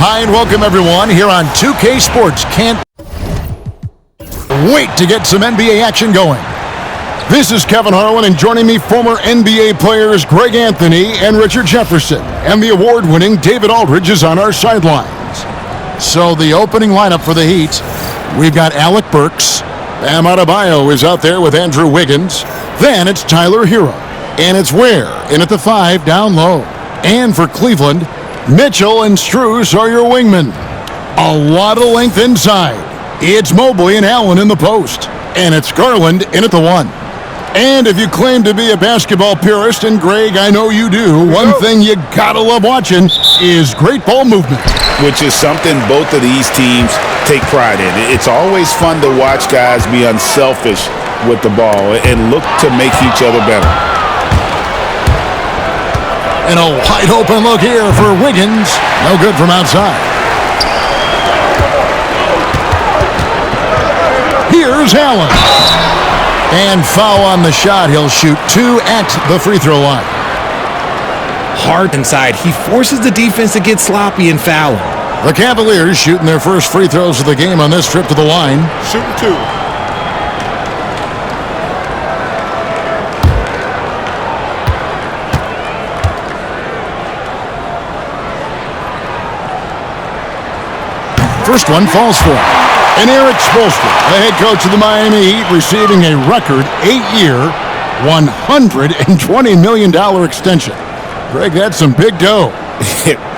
Hi and welcome everyone here on 2K Sports. Can't wait to get some NBA action going. This is Kevin Harlan, and joining me, former NBA players Greg Anthony and Richard Jefferson. And the award-winning David Aldridge is on our sidelines. So the opening lineup for the Heat, we've got Alec Burks. Bam Adebayo is out there with Andrew Wiggins. Then it's Tyler Hero. And it's Ware in at the 5 down low. And for Cleveland, Mitchell and Strus are your wingmen. A lot of length inside. It's Mobley and Allen in the post. And it's Garland in at the 1. And if you claim to be a basketball purist, and Greg, I know you do, one thing you gotta love watching is great ball movement. Which is something both of these teams take pride in. It's always fun to watch guys be unselfish with the ball and look to make each other better. And a wide open look here for Wiggins. No good from outside. Here's Allen. And foul on the shot. He'll shoot 2 at the free throw line. Hard inside. He forces the defense to get sloppy and foul. The Cavaliers shooting their first free throws of the game on this trip to the line. Shooting 2. First one falls for him. And Eric Spoelstra, the head coach of the Miami Heat, receiving a record 8-year, $120 million extension. Greg, that's some big dough.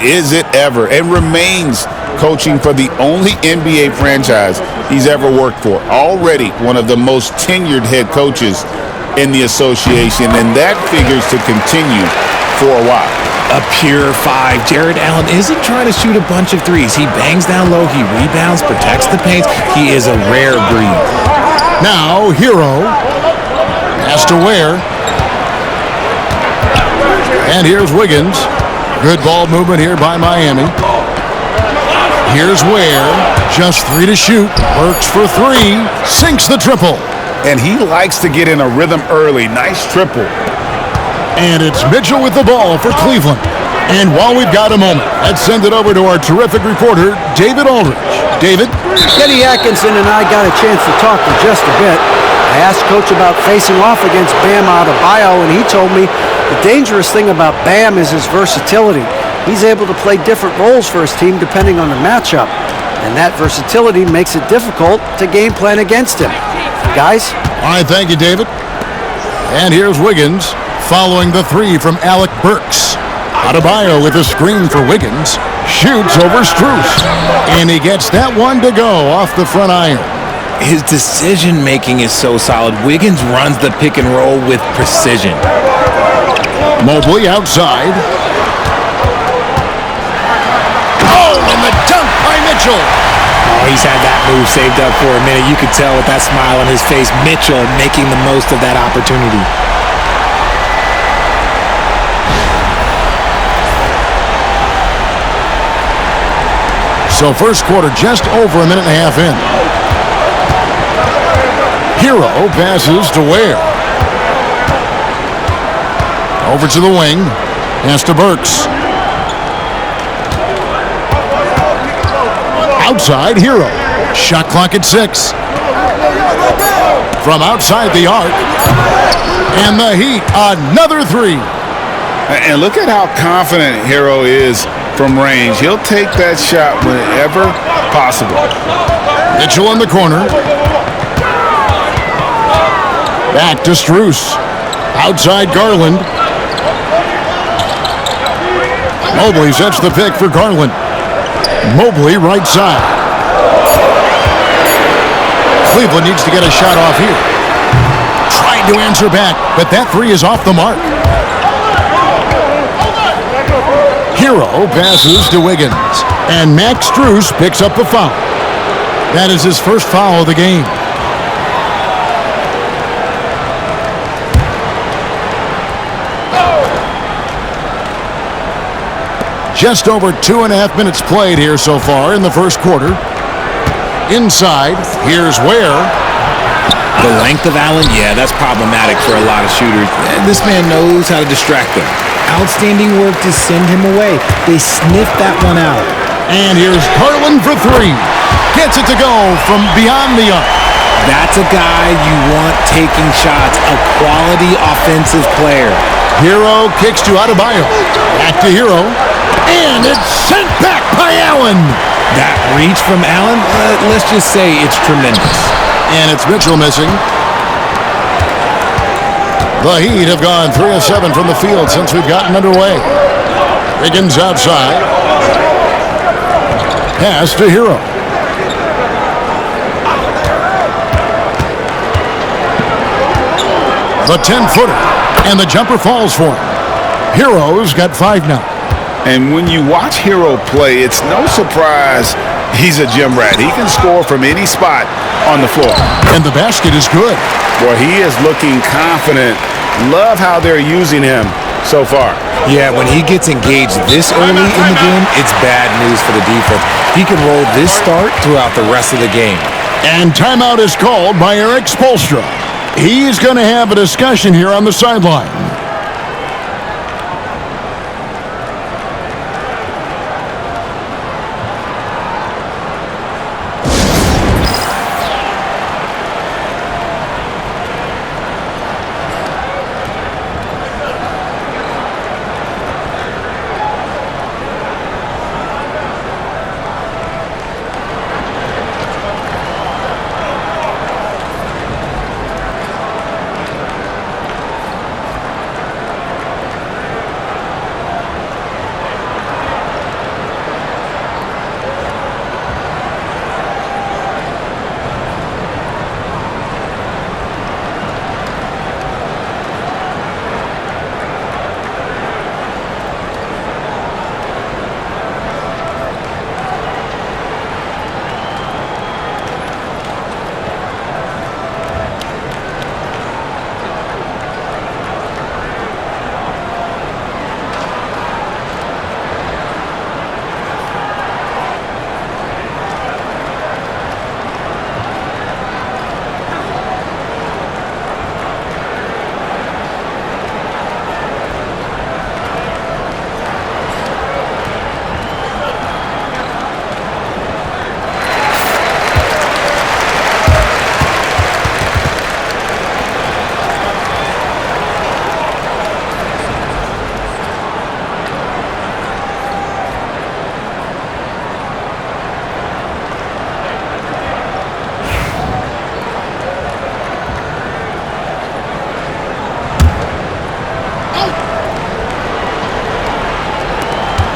Is it ever? And remains coaching for the only NBA franchise he's ever worked for. Already one of the most tenured head coaches in the association, and that figures to continue for a while. A pure 5. Jared Allen isn't trying to shoot a bunch of threes. He bangs down low, he rebounds, protects the paint. He is a rare breed. Now, Hero has to Ware. And here's Wiggins. Good ball movement here by Miami. Here's Ware. Just 3 to shoot. Works for 3. Sinks the triple. And he likes to get in a rhythm early. Nice triple. And it's Mitchell with the ball for Cleveland. And while we've got a moment, let's send it over to our terrific reporter, David Aldridge. David? Kenny Atkinson and I got a chance to talk for just a bit. I asked Coach about facing off against Bam Adebayo, and he told me the dangerous thing about Bam is his versatility. He's able to play different roles for his team depending on the matchup. And that versatility makes it difficult to game plan against him. Guys? All right, thank you, David. And here's Wiggins, following the 3 from Alec Burks. Adebayo with a screen for Wiggins. Shoots over Strus. And he gets that one to go off the front iron. His decision-making is so solid. Wiggins runs the pick and roll with precision. Mobley outside. Oh, and the dunk by Mitchell. Oh, he's had that move saved up for a minute. You could tell with that smile on his face, Mitchell making the most of that opportunity. So first quarter just over a minute and a half in. Hero passes to Ware. Over to the wing. Pass to Burks. Outside, Hero. Shot clock at 6. From outside the arc. And the Heat, another 3. And look at how confident Hero is from range. He'll take that shot whenever possible. Mitchell in the corner. Back to Strus. Outside Garland. Mobley sets the pick for Garland. Mobley right side. Cleveland needs to get a shot off here. Trying to answer back, but that 3 is off the mark. Hero passes to Wiggins. And Max Strus picks up the foul. That is his first foul of the game. Just over 2.5 minutes played here so far in the first quarter. Inside, here's Ware. The length of Allen, yeah, that's problematic for a lot of shooters. This man knows how to distract them. Outstanding work to send him away. They sniffed that one out. And here's Garland for three. Gets it to go from beyond the arc. That's a guy you want taking shots, a quality offensive player. Hero kicks to Adebayo. Back to Hero. And it's sent back by Allen. That reach from Allen, let's just say it's tremendous. And it's Mitchell missing. The Heat have gone 3 of 7 from the field since we've gotten underway. Higgins outside. Pass to Hero. The 10-footer. And the jumper falls for him. Hero's got 5 now. And when you watch Hero play, it's no surprise he's a gym rat. He can score from any spot on the floor. And the basket is good. Boy, he is looking confident. Love how they're using him so far. Yeah, when he gets engaged this early in the game, it's bad news for the defense. He can roll this start throughout the rest of the game. And timeout is called by Eric Spoelstra. He's going to have a discussion here on the sideline.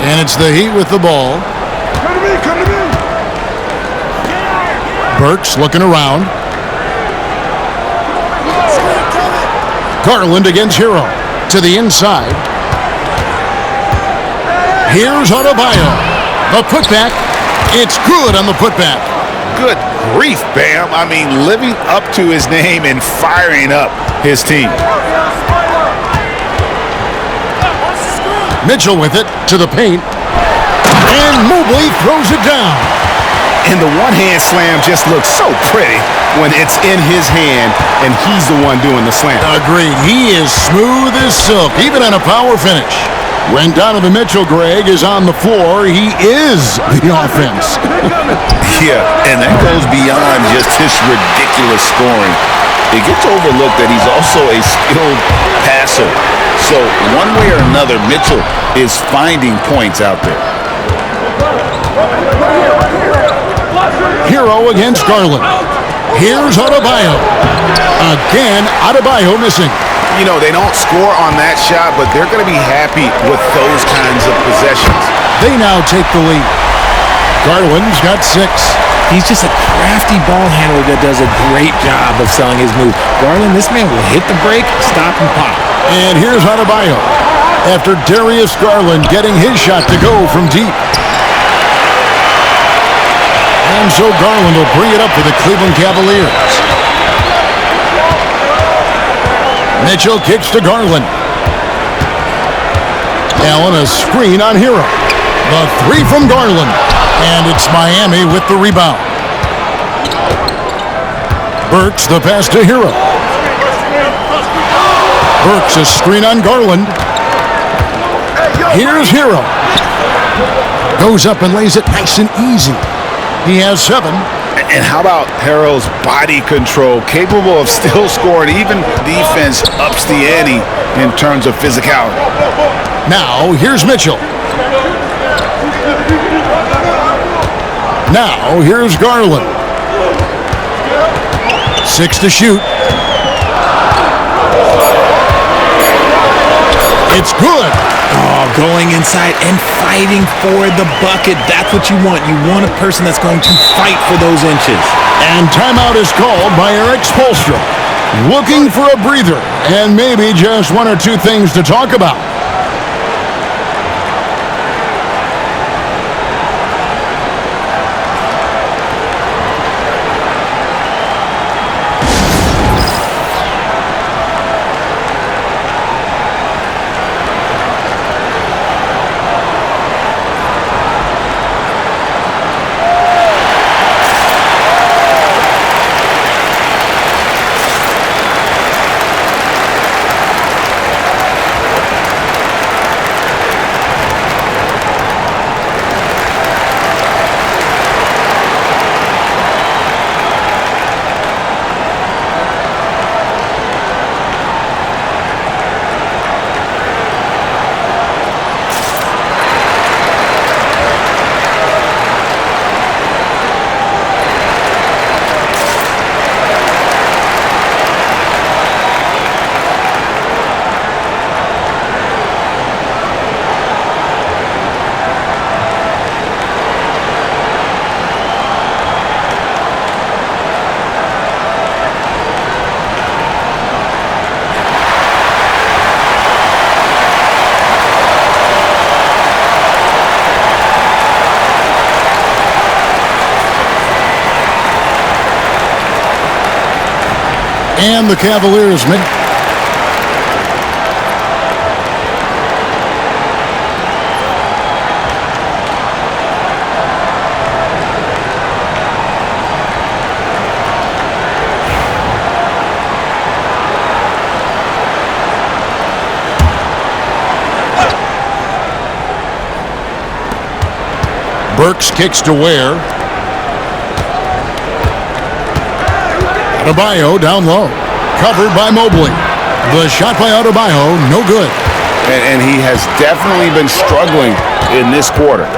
And it's the Heat with the ball. Come to me, come to me. Burks looking around. Garland against Hero. To the inside. Here's Adebayo. The putback. It's good on the putback. Good grief, Bam. I mean, living up to his name and firing up his team. Mitchell with it to the paint. And Mobley throws it down. And the one-hand slam just looks so pretty when it's in his hand and he's the one doing the slam. Agreed. He is smooth as silk, even on a power finish. When Donovan Mitchell, Greg, is on the floor, he is the offense. Yeah, and that goes beyond just his ridiculous scoring. It gets overlooked that he's also a skilled passer. So one way or another, Mitchell is finding points out there. Hero against Garland. Here's Adebayo. Again, Adebayo missing. You know, they don't score on that shot, but they're going to be happy with those kinds of possessions. They now take the lead. Garland's got 6. He's just a crafty ball handler that does a great job of selling his move. Garland, this man will hit the break, stop, and pop. And here's Adebayo. After Darius Garland getting his shot to go from deep. And so Garland will bring it up for the Cleveland Cavaliers. Mitchell kicks to Garland. Allen a screen on Hero. The 3 from Garland. And it's Miami with the rebound. Burks the pass to Hero. Burks a screen on Garland. Here's Hero. Goes up and lays it nice and easy. He has 7. And how about Harrell's body control, capable of still scoring? Even defense ups the ante in terms of physicality. Now, here's Mitchell. Now, here's Garland. 6 to shoot. It's good. Oh, going inside and fighting for the bucket. That's what you want. You want a person that's going to fight for those inches. And timeout is called by Eric Spoelstra. Looking for a breather and maybe just 1 or 2 things to talk about. And the Cavaliers make. Burks kicks to Ware. Adebayo down low. Covered by Mobley. The shot by Adebayo, no good. And he has definitely been struggling in this quarter.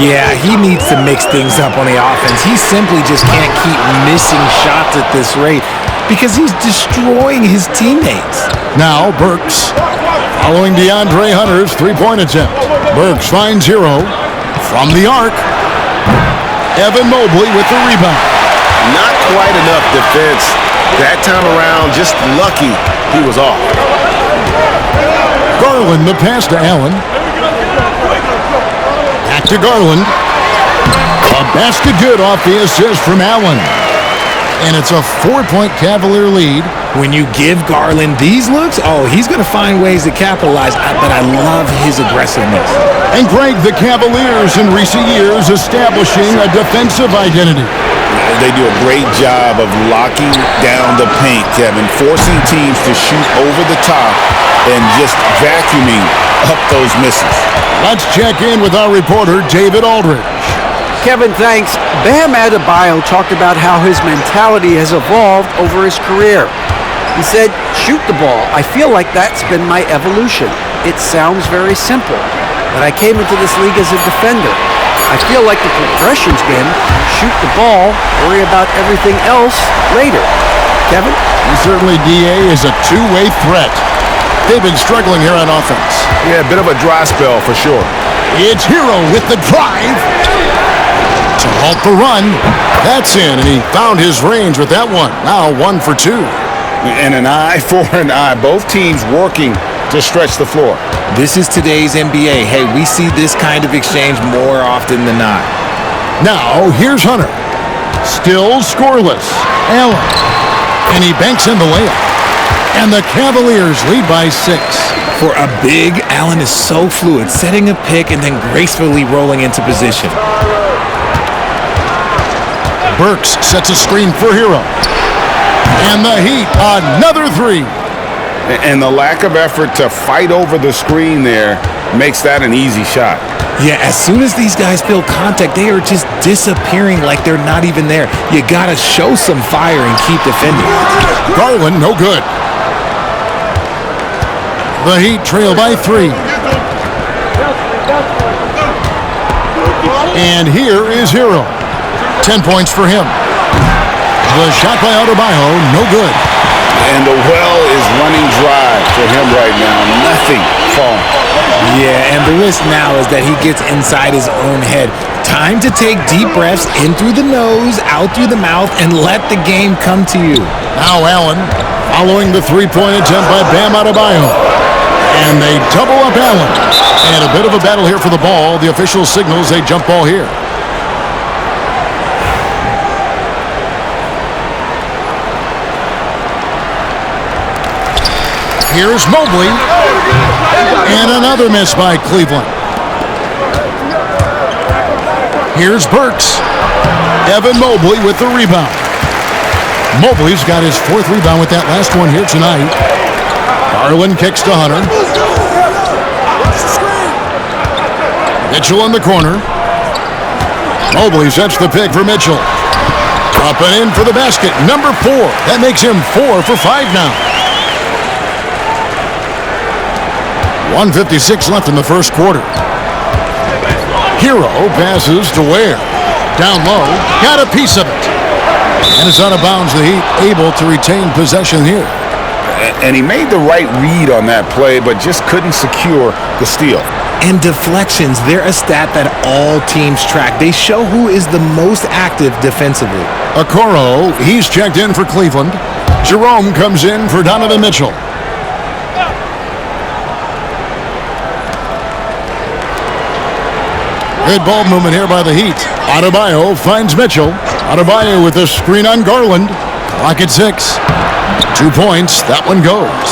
Yeah, he needs to mix things up on the offense. He simply just can't keep missing shots at this rate because he's destroying his teammates. Now Burks following DeAndre Hunter's three-point attempt. Burks finds Hero from the arc. Evan Mobley with the rebound. Not quite enough defense. That time around, just lucky he was off. Garland, the pass to Allen. Back to Garland. A basket good off the assist from Allen. And it's a 4-point Cavalier lead. When you give Garland these looks, oh, he's going to find ways to capitalize, but I love his aggressiveness. And Greg, the Cavaliers in recent years establishing a defensive identity. They do a great job of locking down the paint, Kevin, forcing teams to shoot over the top and just vacuuming up those misses. Let's check in with our reporter, David Aldridge. Kevin, thanks. Bam Adebayo talked about how his mentality has evolved over his career. He said, shoot the ball. I feel like that's been my evolution. It sounds very simple, but I came into this league as a defender. I feel like the progression's been shoot the ball, worry about everything else later. Kevin? Certainly, DA is a two-way threat. They've been struggling here on offense. Yeah, a bit of a dry spell for sure. It's Hero with the drive to halt the run. That's in, and he found his range with that one. Now 1 for 2. And an eye for an eye. Both teams working to stretch the floor. This is today's NBA. Hey, we see this kind of exchange more often than not. Now, here's Hunter. Still scoreless. Allen. And he banks in the layup. And the Cavaliers lead by 6. For a big, Allen is so fluid, setting a pick and then gracefully rolling into position. Burks sets a screen for Hero. And the Heat, another 3. And the lack of effort to fight over the screen there makes that an easy shot. Yeah, as soon as these guys feel contact, they are just disappearing like they're not even there. You got to show some fire and keep defending. Garland, no good. The Heat trail by 3. And here is Hero. 10 points for him. The shot by Adebayo, no good. And the well is running dry for him right now. Nothing falling. Yeah, and the risk now is that he gets inside his own head. Time to take deep breaths in through the nose, out through the mouth, and let the game come to you. Now Allen following the three-point attempt by Bam Adebayo. And they double up Allen. And a bit of a battle here for the ball. The official signals a jump ball here. Here's Mobley. And another miss by Cleveland. Here's Burks. Evan Mobley with the rebound. Mobley's got his 4th rebound with that last one here tonight. Garland kicks to Hunter. Mitchell in the corner. Mobley sets the pick for Mitchell. Up and in for the basket. Number 4. That makes him 4 for 5 now. 1:56 left in the first quarter. Hero passes to Ware. Down low. Got a piece of it. And it's out of bounds. The Heat able to retain possession here. And he made the right read on that play, but just couldn't secure the steal. And deflections, they're a stat that all teams track. They show who is the most active defensively. Okoro, he's checked in for Cleveland. Jerome comes in for Donovan Mitchell. Good ball movement here by the Heat. Adebayo finds Mitchell. Adebayo with the screen on Garland. Clock at 6. 2 points. That one goes.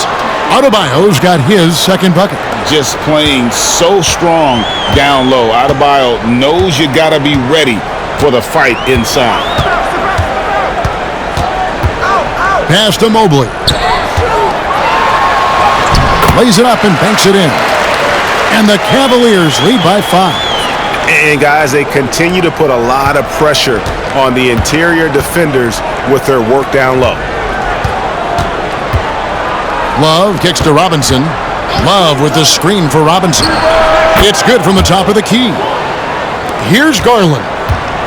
Adebayo's got his second bucket. Just playing so strong down low. Adebayo knows you got to be ready for the fight inside. Pass to Mobley. Lays it up and banks it in. And the Cavaliers lead by 5. And guys, they continue to put a lot of pressure on the interior defenders with their work down low. Love kicks to Robinson. Love with the screen for Robinson. It's good from the top of the key. Here's Garland.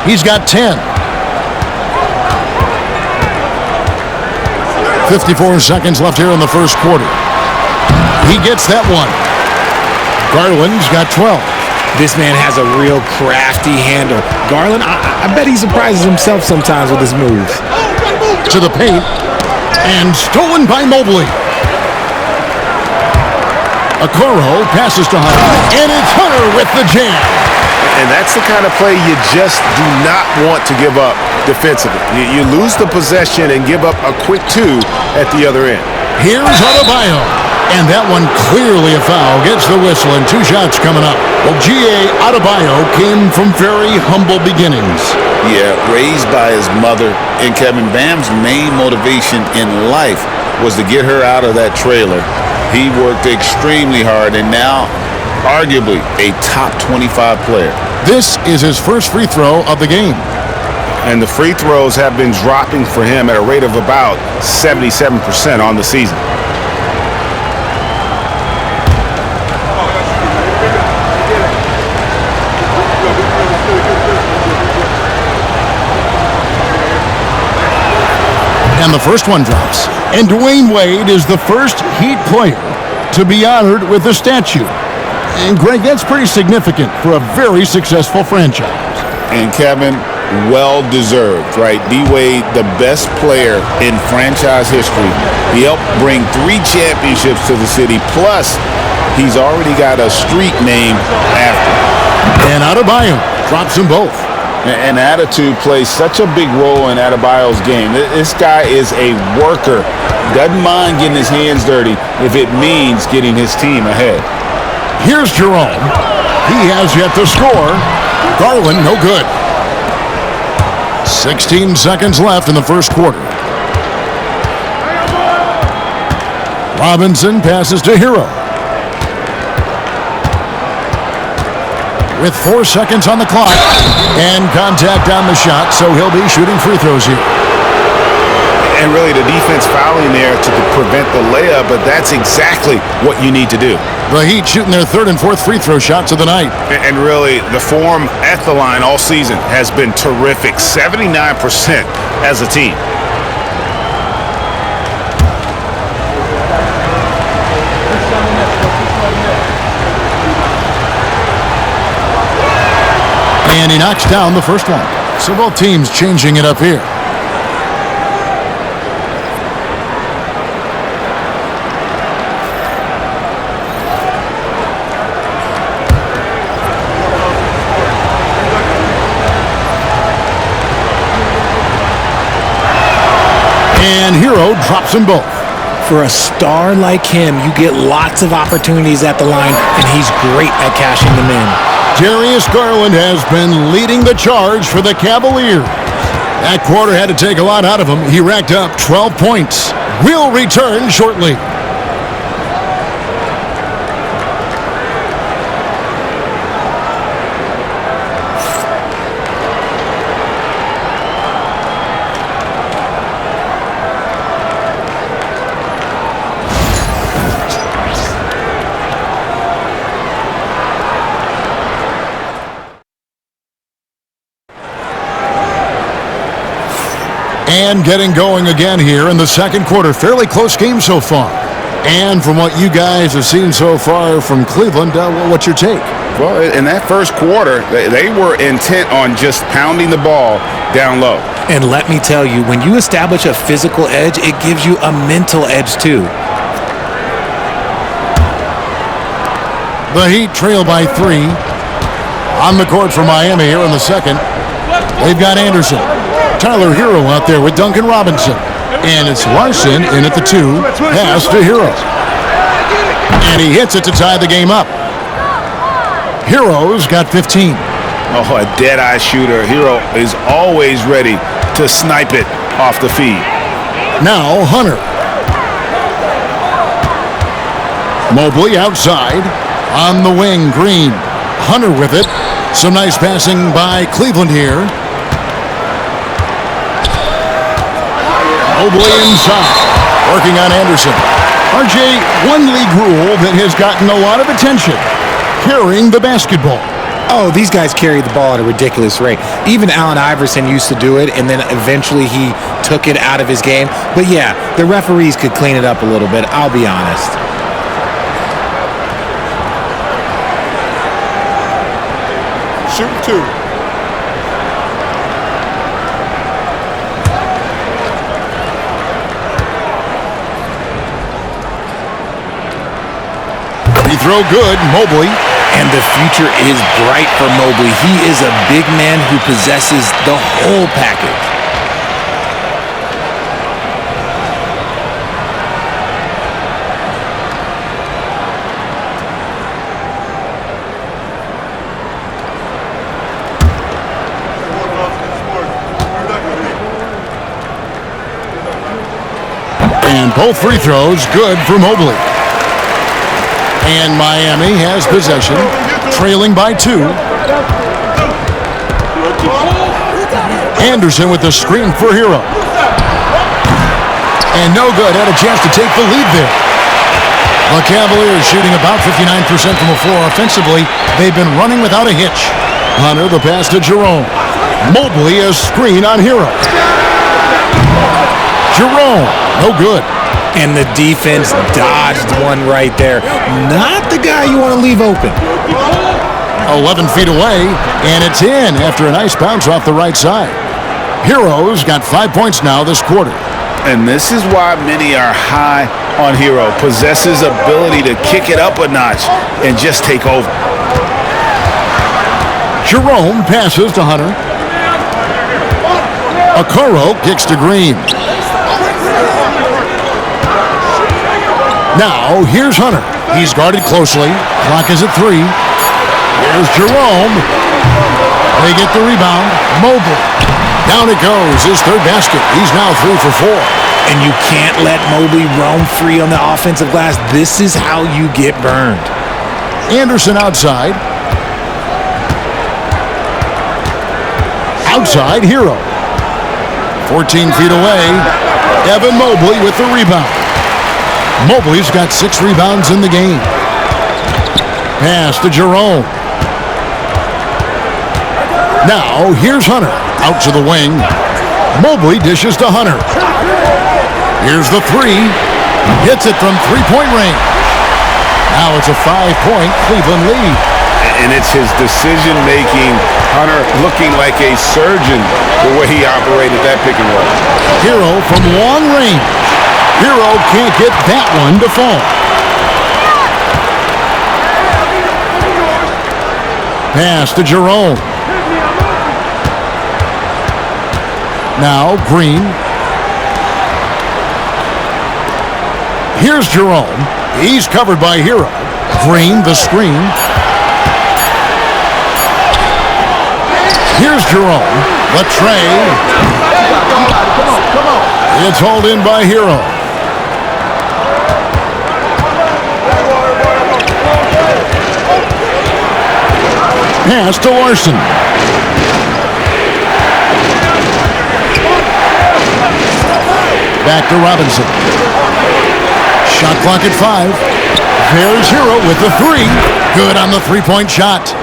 He's got 10. 54 seconds left here in the first quarter. He gets that one. Garland's got 12. This man has a real crafty handle. Garland, I bet he surprises himself sometimes with his moves. To the paint. And stolen by Mobley. Okoro passes to Hunter. And it's Hunter with the jam. And that's the kind of play you just do not want to give up defensively. You lose the possession and give up a quick 2 at the other end. Here's Adebayo. And that one clearly a foul. Gets the whistle and 2 shots coming up. Well, G.A. Adebayo came from very humble beginnings. Yeah, raised by his mother. And Kevin, Bam's main motivation in life was to get her out of that trailer. He worked extremely hard and now arguably a top 25 player. This is his first free throw of the game. And the free throws have been dropping for him at a rate of about 77% on the season. And the first one drops. And Dwayne Wade is the first Heat player to be honored with a statue. And Greg, that's pretty significant for a very successful franchise. And Kevin, well-deserved, right? D-Wade, the best player in franchise history. He helped bring 3 championships to the city. Plus, he's already got a street named after him. And Adebayo drops them both. And attitude plays such a big role in Adebayo's game. This guy is a worker. Doesn't mind getting his hands dirty if it means getting his team ahead. Here's Jerome. He has yet to score. Garland, no good. 16 seconds left in the first quarter. Robinson passes to Hero. with 4 seconds on the clock. And contact on the shot, so he'll be shooting free throws here. And really the defense fouling there to prevent the layup, but that's exactly what you need to do. The Heat shooting their 3rd and 4th free throw shots of the night. And really the form at the line all season has been terrific, 79% as a team. And he knocks down the first one. So both teams changing it up here. And Hero drops them both. For a star like him, you get lots of opportunities at the line, and he's great at cashing them in. Darius Garland has been leading the charge for the Cavaliers. That quarter had to take a lot out of him. He racked up 12 points. We'll return shortly. And getting going again here in the second quarter. Fairly close game so far. And from what you guys have seen so far from Cleveland, what's your take? Well, in that first quarter, they were intent on just pounding the ball down low. And let me tell you, when you establish a physical edge, it gives you a mental edge too. The Heat trail by 3. On the court for Miami here in the second. They've got Anderson. Tyler Hero out there with Duncan Robinson. And it's Larson in at the 2. Pass to Hero. And he hits it to tie the game up. Hero's got 15. Oh, a dead-eye shooter. Hero is always ready to snipe it off the feed. Now Hunter. Mobley outside. On the wing, Green. Hunter with it. Some nice passing by Cleveland here. Mobley inside, working on Anderson. RJ, one league rule that has gotten a lot of attention, carrying the basketball. Oh, these guys carry the ball at a ridiculous rate. Even Allen Iverson used to do it, and then eventually he took it out of his game. But yeah, the referees could clean it up a little bit, I'll be honest. Shoot 2. Throw good, Mobley. And the future is bright for Mobley. He is a big man who possesses the whole package. And both free throws good for Mobley. And Miami has possession, trailing by 2. Anderson with the screen for Hero. And no good, had a chance to take the lead there. The Cavaliers shooting about 59% from the floor offensively. They've been running without a hitch. Hunter, the pass to Jerome. Mobley, a screen on Hero. Jerome, no good. And the defense dodged one right there. Not the guy you want to leave open. 11 feet away, and it's in after a nice bounce off the right side. Hero's got 5 points now this quarter. And this is why many are high on Hero. Possesses ability to kick it up a notch and just take over. Jerome passes to Hunter. Okoro kicks to Green. Now, here's Hunter. He's guarded closely. Clock is at 3. Here's Jerome. They get the rebound. Mobley. Down it goes. His 3rd basket. He's now 3 for 4. And you can't let Mobley roam free on the offensive glass. This is how you get burned. Anderson outside. Outside Hero. 14 feet away. Evan Mobley with the rebound. Mobley's got 6 rebounds in the game. Pass to Jerome. Now here's Hunter. Out to the wing. Mobley dishes to Hunter. Here's the 3. Hits it from three-point range. Now it's a 5-point Cleveland lead. And it's his decision-making, Hunter looking like a surgeon the way he operated that pick and roll. Hero from long range. Hero can't get that one to fall. Pass to Jerome. Now Green. Here's Jerome. He's covered by Hero. Green the screen. Here's Jerome. The tray. Come on. It's hauled in by Hero. Pass to Larson. Back to Robinson. Shot clock at 5. There's Hero with the 3. Good on the three-point shot.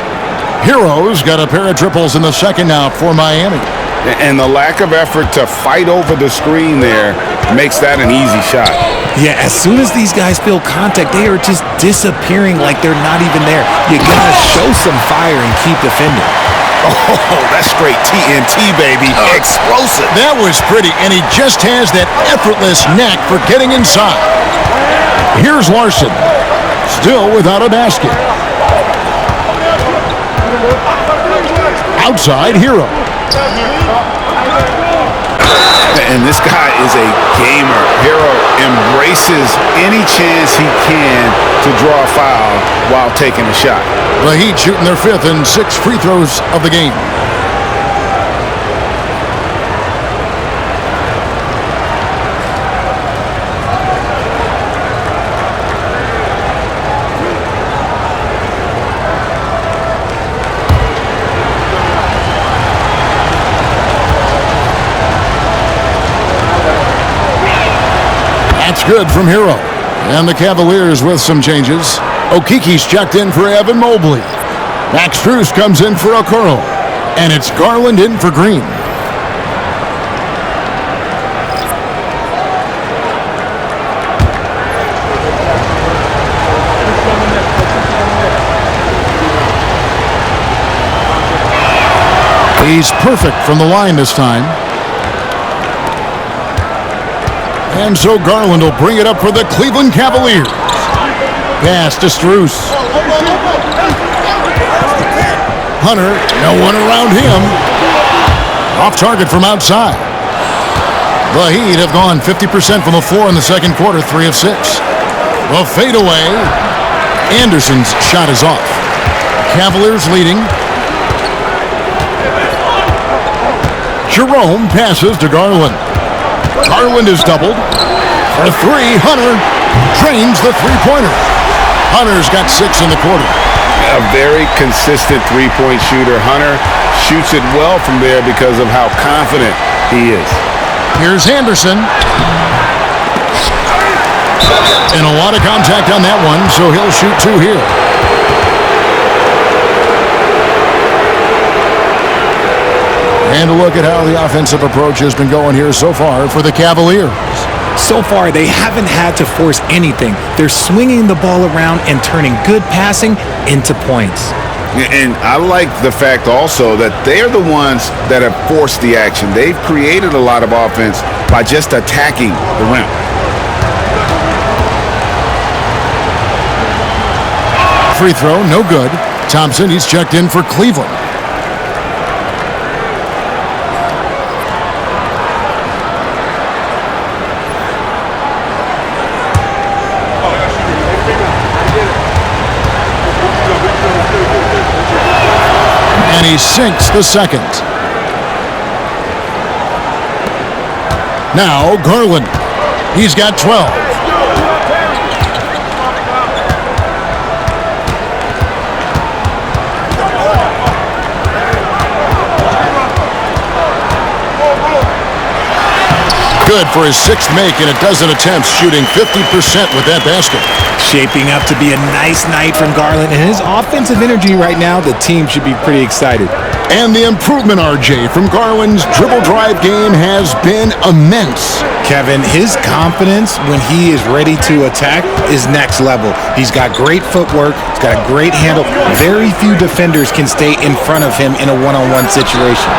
Hero's got a pair of triples in the second now for Miami. And the lack of effort to fight over the screen there makes that an easy shot. Yeah, as soon as these guys feel contact, they are just disappearing like they're not even there. You gotta show some fire and keep defending. Oh, that's straight TNT, baby. Explosive. That was pretty, and he just has that effortless knack for getting inside. Here's Larson. Still without a basket. Outside Hero. And this guy is a gamer. Hero embraces any chance he can to draw a foul while taking a shot. The Heat shooting their 5th and 6th free throws of the game. That's good from Hero. And the Cavaliers with some changes. Okiki's checked in for Evan Mobley. Max Strus comes in for Okoro. And it's Garland in for Green. He's perfect from the line this time. And so Garland will bring it up for the Cleveland Cavaliers. Pass to Strus. Hunter, no one around him. Off target from outside. The Heat have gone 50% from the floor in the second quarter, 3 of 6. The fadeaway. Anderson's shot is off. Cavaliers leading. Jerome passes to Garland. Garland is doubled. For 3, Hunter drains the three-pointer. Hunter's got 6 in the quarter. A very consistent three-point shooter. Hunter shoots it well from there because of how confident he is. Here's Anderson. And a lot of contact on that one, so he'll shoot 2 here. And a look at how the offensive approach has been going here so far for the Cavaliers. So far, they haven't had to force anything. They're swinging the ball around and turning good passing into points. And I like the fact also that they're the ones that have forced the action. They've created a lot of offense by just attacking the rim. Free throw, no good. Thompson, he's checked in for Cleveland. And he sinks the second. Now Garland. He's got 12. good for his 6th make in a dozen attempts, shooting 50% with that basket. Shaping up to be a nice night from Garland, and his offensive energy right now, the team should be pretty excited. And the improvement, RJ, from Garland's dribble drive game has been immense. Kevin, his confidence when he is ready to attack is next level. He's got great footwork. He's got a great handle. Very few defenders can stay in front of him in a one-on-one situation.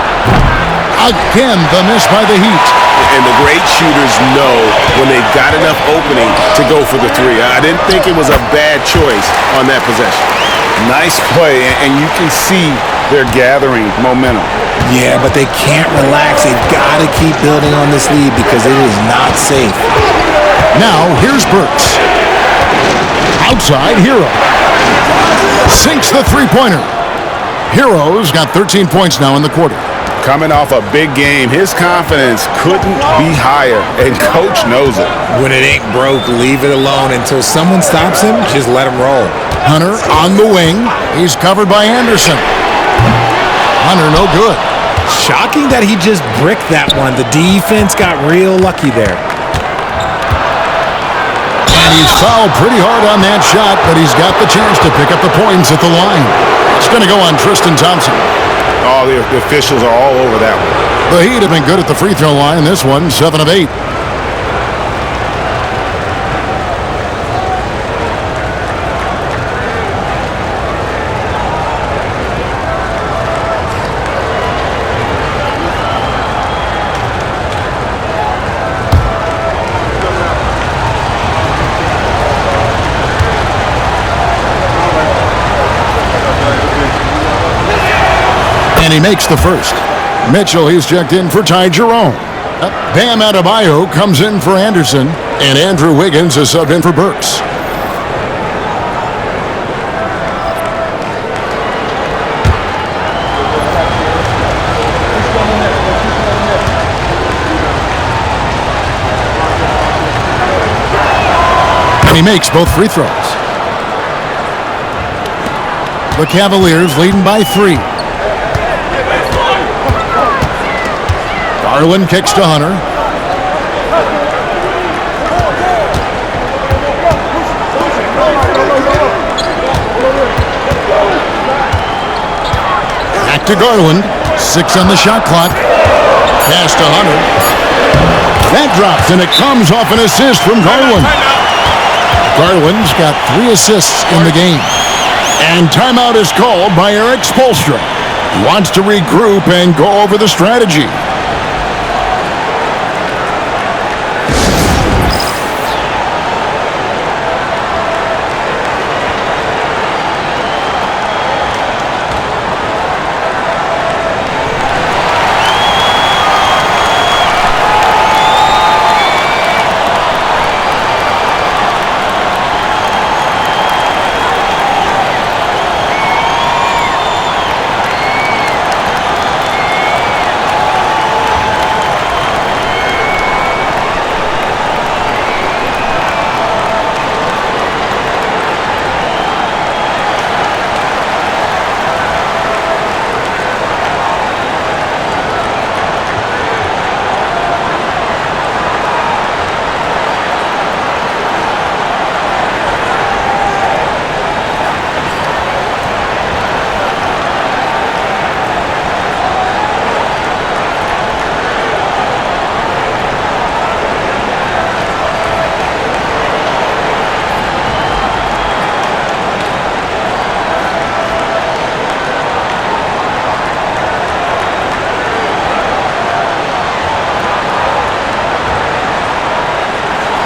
Again, the miss by the Heat. And the great shooters know when they've got enough opening to go for the three. I didn't think it was a bad choice on that possession. Nice play, and you can see they're gathering momentum. Yeah, but they can't relax. They've got to keep building on this lead because it is not safe. Now, here's Burks. Outside, Hero. Sinks the three-pointer. Hero's got 13 points now in the quarter. Coming off a big game, his confidence couldn't be higher, and Coach knows it. When it ain't broke, leave it alone. Until someone stops him, just let him roll. Hunter on the wing. He's covered by Anderson. Hunter, no good. Shocking that he just bricked that one. The defense got real lucky there. And he's fouled pretty hard on that shot, but he's got the chance to pick up the points at the line. It's going to go on Tristan Thompson. Oh, the officials are all over that one. The Heat have been good at the free throw line. This one, 7 of 8. And he makes the first. Mitchell, he's checked in for Ty Jerome. Bam Adebayo comes in for Anderson. And Andrew Wiggins is subbed in for Burks. And he makes both free throws. The Cavaliers leading by 3. Garland kicks to Hunter. Back to Garland. 6 on the shot clock. Pass to Hunter. That drops, and it comes off an assist from Garland. Garland's got 3 assists in the game. And timeout is called by Eric Spoelstra. Wants to regroup and go over the strategy.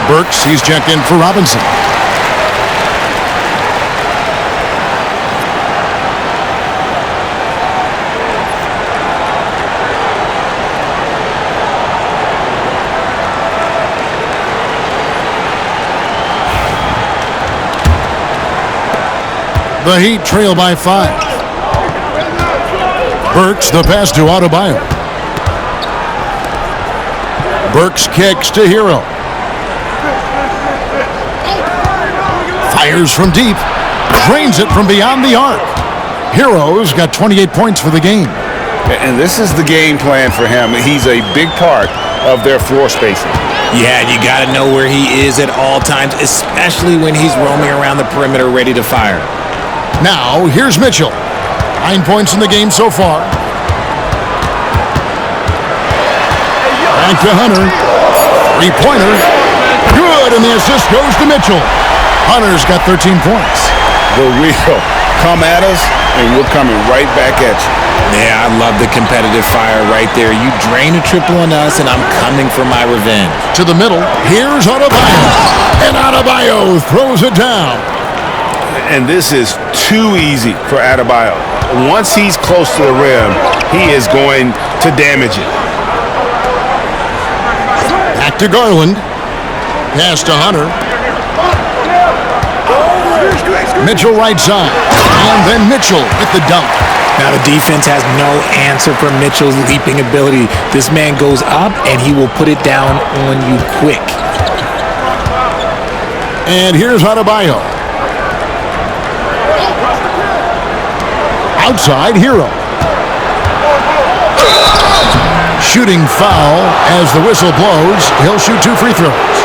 Burks, he's checked in for Robinson. The Heat trail by 5. Burks, the pass to Adebayo. Burks kicks to Hero. Fires from deep. Drains it from beyond the arc. Hero's got 28 points for the game. And this is the game plan for him. He's a big part of their floor spacing. Yeah, you got to know where he is at all times, especially when he's roaming around the perimeter ready to fire. Now, here's Mitchell. 9 points in the game so far. Back to Hunter. Three-pointer. Good, and the assist goes to Mitchell. Hunter's got 13 points. The real come at us, and we're coming right back at you. Yeah, I love the competitive fire right there. You drain a triple on us, and I'm coming for my revenge. To the middle. Here's Adebayo. And Adebayo throws it down. And this is too easy for Adebayo. Once he's close to the rim, he is going to damage it. Back to Garland. Pass to Hunter. Mitchell right side. And then Mitchell with the dunk. Now the defense has no answer for Mitchell's leaping ability. This man goes up, and he will put it down on you quick. And here's Adebayo. Outside, Hero. Shooting foul as the whistle blows. He'll shoot 2 free throws.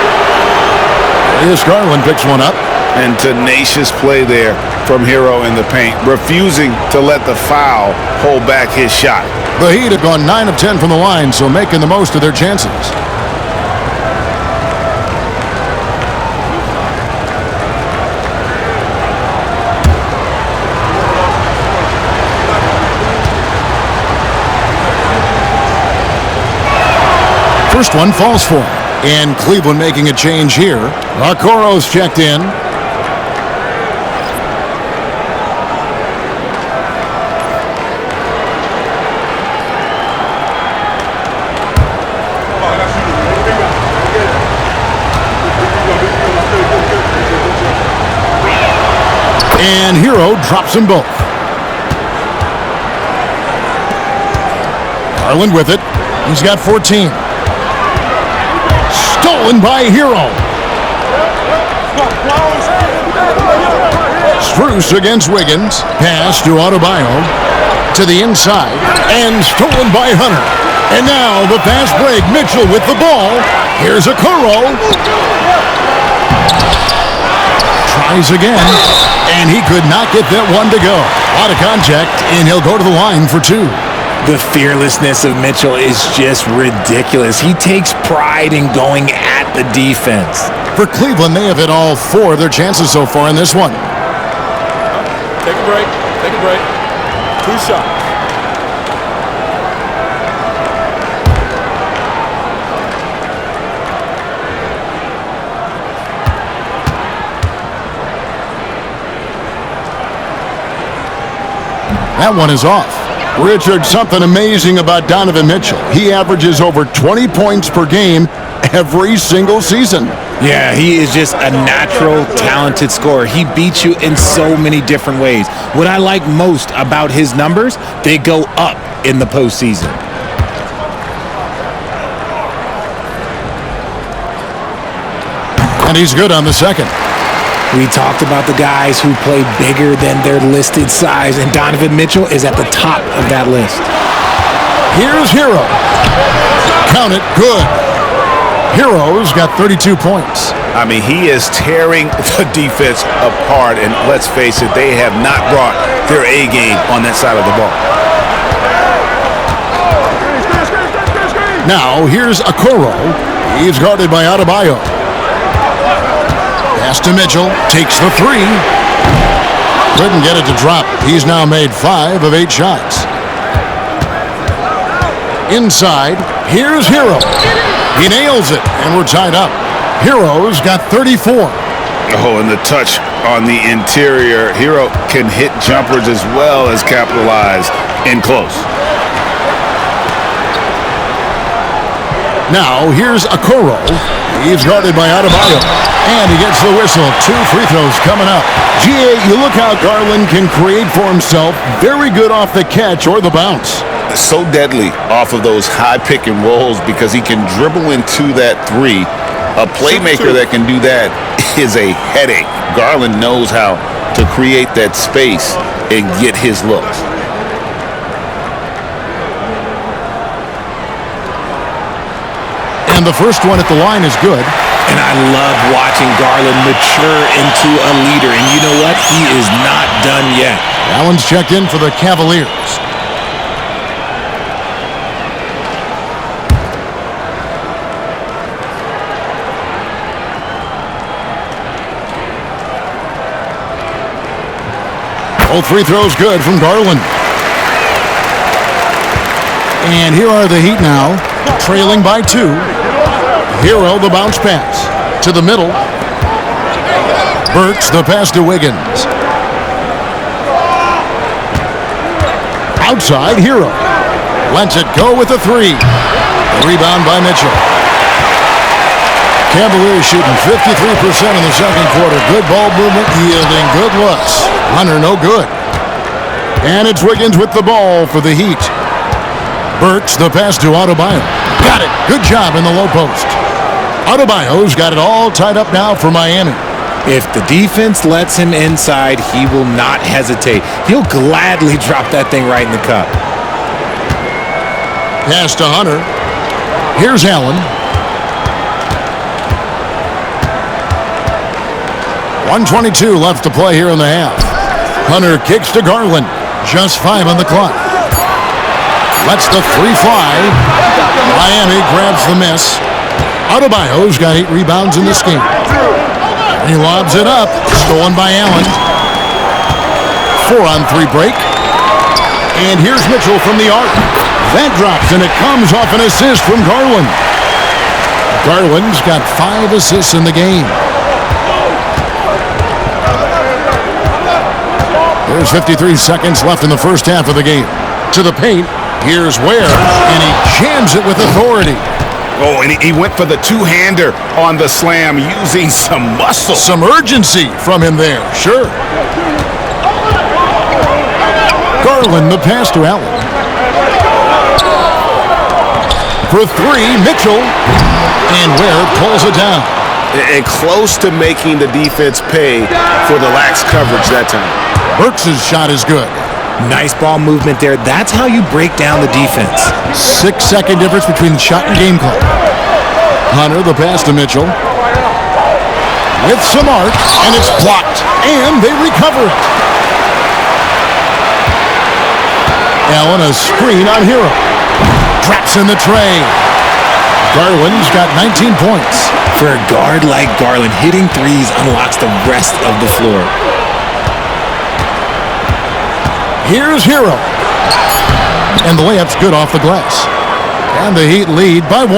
This Garland picks one up. And tenacious play there from Hero in the paint, refusing to let the foul hold back his shot. The Heat have gone 9 of 10 from the line, so making the most of their chances. First one falls for him. And Cleveland making a change here. Okoro's checked in. And Hero drops them both. Garland with it. He's got 14. Stolen by Hero. Strus against Wiggins. Pass to Adebayo. To the inside. And stolen by Hunter. And now the fast break. Mitchell with the ball. Here's Okoro. Tries again. And he could not get that one to go. A lot of contact. And he'll go to the line for 2. The fearlessness of Mitchell is just ridiculous. He takes pride in going at the defense. For Cleveland, they have hit all 4 of their chances so far in this one. Take a break. Take a break. 2 shots. That one is off. Richard, something amazing about Donovan Mitchell. He averages over 20 points per game every single season. Yeah, he is just a natural, talented scorer. He beats you in so many different ways. What I like most about his numbers, they go up in the postseason. And he's good on the second. We talked about the guys who play bigger than their listed size, and Donovan Mitchell is at the top of that list. Here's Hero. Count it, good. Hero's got 32 points. I mean, he is tearing the defense apart, and let's face it, they have not brought their A game on that side of the ball. Now, here's Okoro. He's guarded by Adebayo. Pass to Mitchell, takes the 3. Couldn't get it to drop. He's now made 5 of 8 shots. Inside, here's Hero. He nails it, and we're tied up. Hero's got 34. Oh, and the touch on the interior. Hero can hit jumpers as well as capitalize in close. Now, here's Okoro. He's guarded by Adebayo. And he gets the whistle. 2 free throws coming up. GA, you look how Garland can create for himself. Very good off the catch or the bounce. So deadly off of those high pick and rolls because he can dribble into that 3. A playmaker that can do that is a headache. Garland knows how to create that space and get his looks. And the first one at the line is good. And I love watching Garland mature into a leader. And you know what? He is not done yet. Allen's checked in for the Cavaliers. Both free throws good from Garland. And here are the Heat now, trailing by 2. Hero the bounce pass to the middle. Burks the pass to Wiggins. Outside, Hero lets it go with a 3. Rebound by Mitchell. Cavaliers shooting 53% in the second quarter. Good ball movement, yielding good looks. Hunter no good. And it's Wiggins with the ball for the Heat. Burks the pass to Adebayo. Got it. Good job in the low post. Adebayo's got it all tied up now for Miami. If the defense lets him inside, he will not hesitate. He'll gladly drop that thing right in the cup. Pass to Hunter. Here's Allen. 1:22 left to play here in the half. Hunter kicks to Garland. Just 5 on the clock. Lets the 3 fly. Miami grabs the miss. Adebayo's got 8 rebounds in this game. He lobs it up. Stolen by Allen. 4-on-3 break. And here's Mitchell from the arc. That drops, and it comes off an assist from Garland. Garland's got 5 assists in the game. There's 53 seconds left in the first half of the game. To the paint, here's Ware, and he jams it with authority. Oh, and he went for the two-hander on the slam using some muscle. Some urgency from him there, sure. Garland, the pass to Allen. For 3, Mitchell, and Ware pulls it down. And close to making the defense pay for the lax coverage that time. Burks' shot is good. Nice ball movement there. That's how you break down the defense. 6-second difference between shot and game clock. Hunter, the pass to Mitchell. With some arc, and it's blocked. And they recover it. Allen, a screen on Hero. Drops in the tray. Garland's got 19 points. For a guard like Garland, hitting threes unlocks the rest of the floor. Here's Hero. And the layup's good off the glass. And the Heat lead by 1.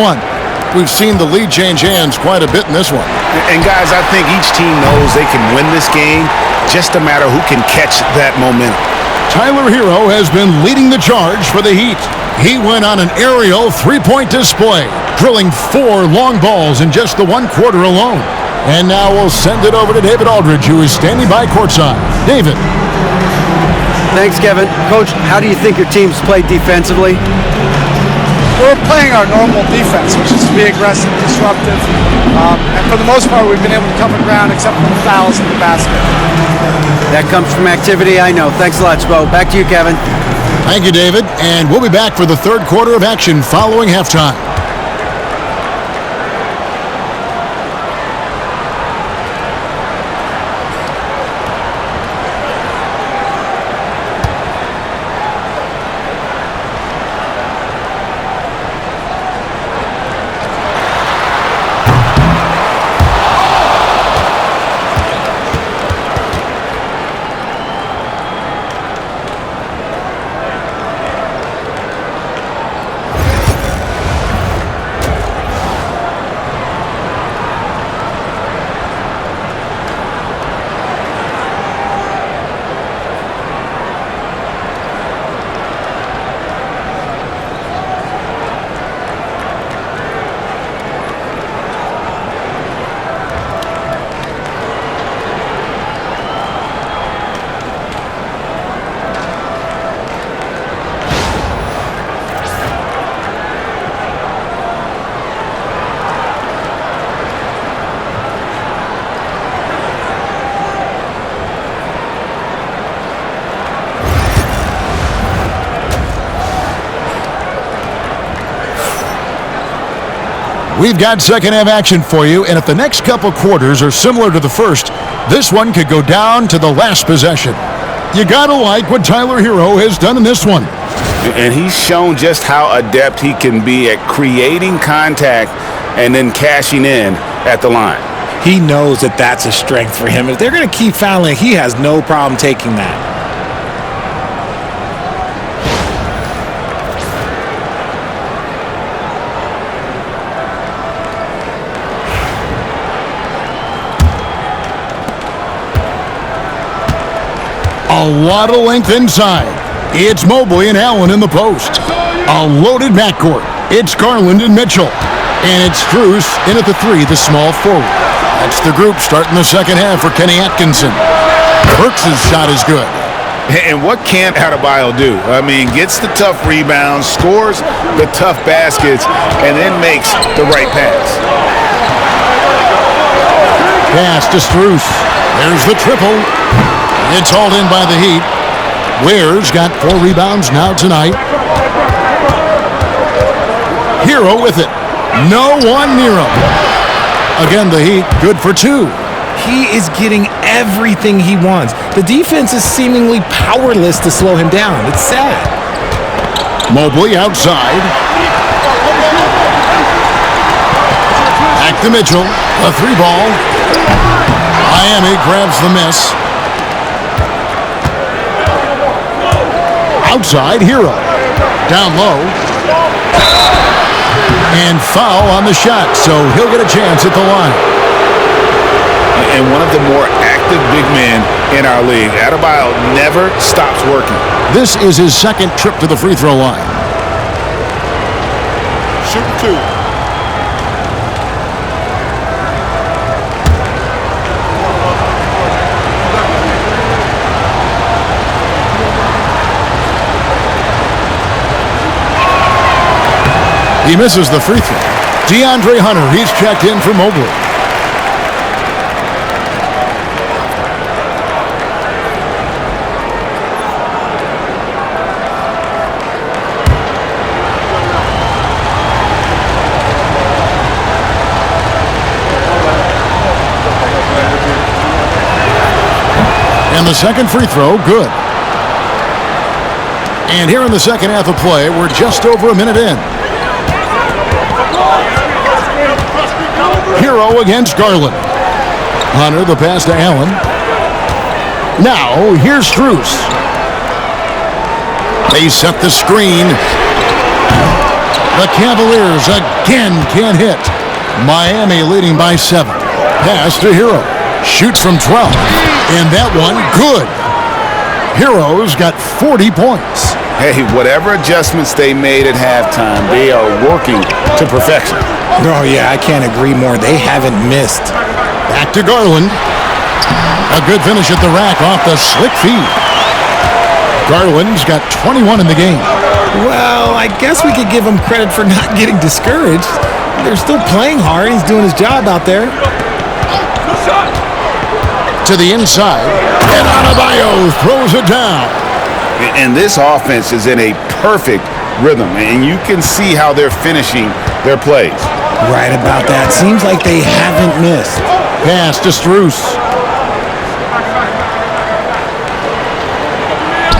We've seen the lead change hands quite a bit in this one. And guys, I think each team knows they can win this game. Just a matter who can catch that momentum. Tyler Hero has been leading the charge for the Heat. He went on an aerial 3-point display, drilling 4 long balls in just the 1 quarter alone. And now we'll send it over to David Aldridge, who is standing by courtside. David. Thanks, Kevin. Coach, how do you think your team's played defensively? We're playing our normal defense, which is to be aggressive, disruptive, and for the most part, we've been able to cover ground except for the fouls in the basket. That comes from activity, I know. Thanks a lot, Spo. Back to you, Kevin. Thank you, David. And we'll be back for the third quarter of action following halftime. We've got second half action for you, and if the next couple quarters are similar to the first, this one could go down to the last possession. You gotta like what Tyler Hero has done in this one. And he's shown just how adept he can be at creating contact and then cashing in at the line. He knows that that's a strength for him. If they're going to keep fouling, he has no problem taking that. A lot of length inside. It's Mobley and Allen in the post. A loaded backcourt. It's Garland and Mitchell. And it's Strus in at the three, the small forward. That's the group starting the second half for Kenny Atkinson. Burks' shot is good. And what can't Adebayo do? I mean, gets the tough rebounds, scores the tough baskets, and then makes the right pass. Pass to Strus. There's the triple. It's hauled in by the Heat. Ware's got 4 rebounds now tonight. Hero with it. No one near him. Again, the Heat good for 2. He is getting everything he wants. The defense is seemingly powerless to slow him down. It's sad. Mobley outside. Back to Mitchell. A 3-ball. Miami grabs the miss. Outside, Hero. Down low. And foul on the shot, so he'll get a chance at the line. And one of the more active big men in our league. Adebayo never stops working. This is his second trip to the free throw line. Shoot 2. He misses the free throw. DeAndre Hunter, he's checked in for Mobley. And the second free throw, good. And here in the second half of play, we're just over a minute in. Hero against Garland. Hunter, the pass to Allen. Now, here's Strus. They set the screen. The Cavaliers again can't hit. Miami leading by 7. Pass to Hero. Shoots from 12. And that one, good. Hero's got 40 points. Hey, whatever adjustments they made at halftime, they are working to perfection. Oh, yeah, I can't agree more. They haven't missed. Back to Garland. A good finish at the rack off the slick feed. Garland's got 21 in the game. Well, I guess we could give him credit for not getting discouraged. They're still playing hard. He's doing his job out there. To the inside. And Adebayo throws it down. And this offense is in a perfect rhythm, and you can see how they're finishing their plays. Right about that. Seems like they haven't missed. Pass to Strus.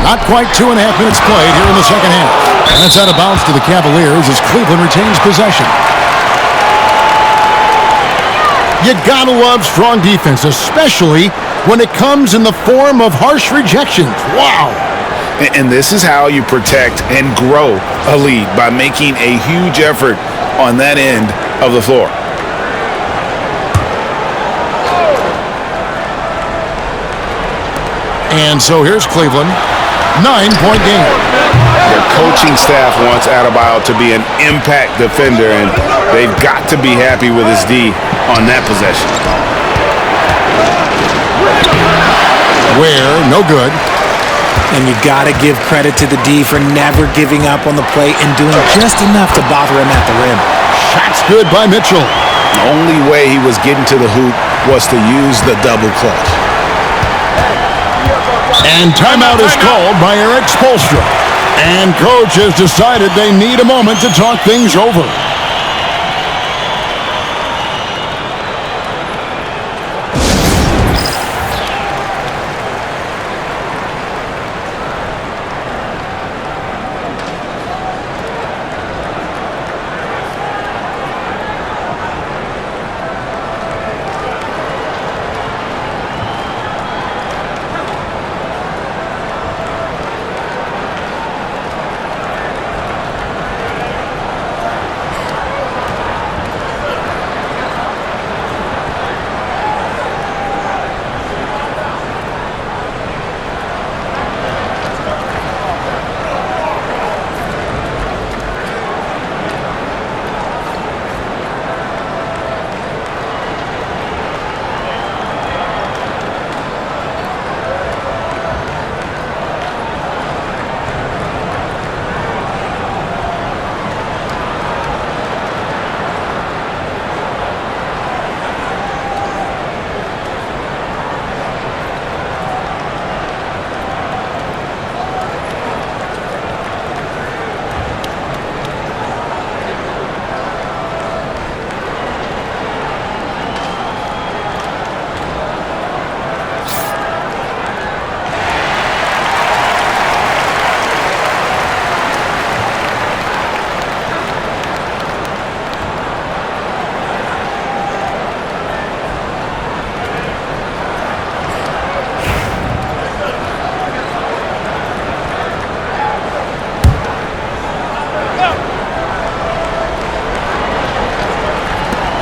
Not quite 2.5 minutes played here in the second half. And it's out of bounds to the Cavaliers as Cleveland retains possession. You gotta love strong defense, especially when it comes in the form of harsh rejections. Wow. And this is how you protect and grow a lead, by making a huge effort on that end of the floor. And so here's Cleveland. 9-point game. Their coaching staff wants Adebayo to be an impact defender, and they've got to be happy with his D on that possession. Ware, no good. And you got to give credit to the D for never giving up on the play and doing just enough to bother him at the rim. Shot's good by Mitchell. The only way he was getting to the hoop was to use the double clutch. And timeout is called by Eric Spoelstra. And coach has decided they need a moment to talk things over.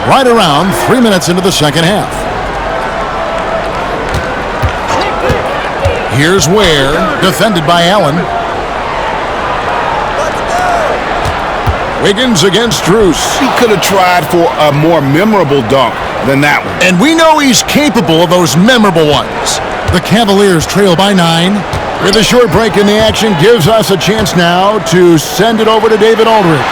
Right around 3 minutes into the second half. Here's Ware, defended by Allen. Wiggins against Strus. He could have tried for a more memorable dunk than that one. And we know he's capable of those memorable ones. The Cavaliers trail by 9. With a short break in the action, gives us a chance now to send it over to David Aldridge.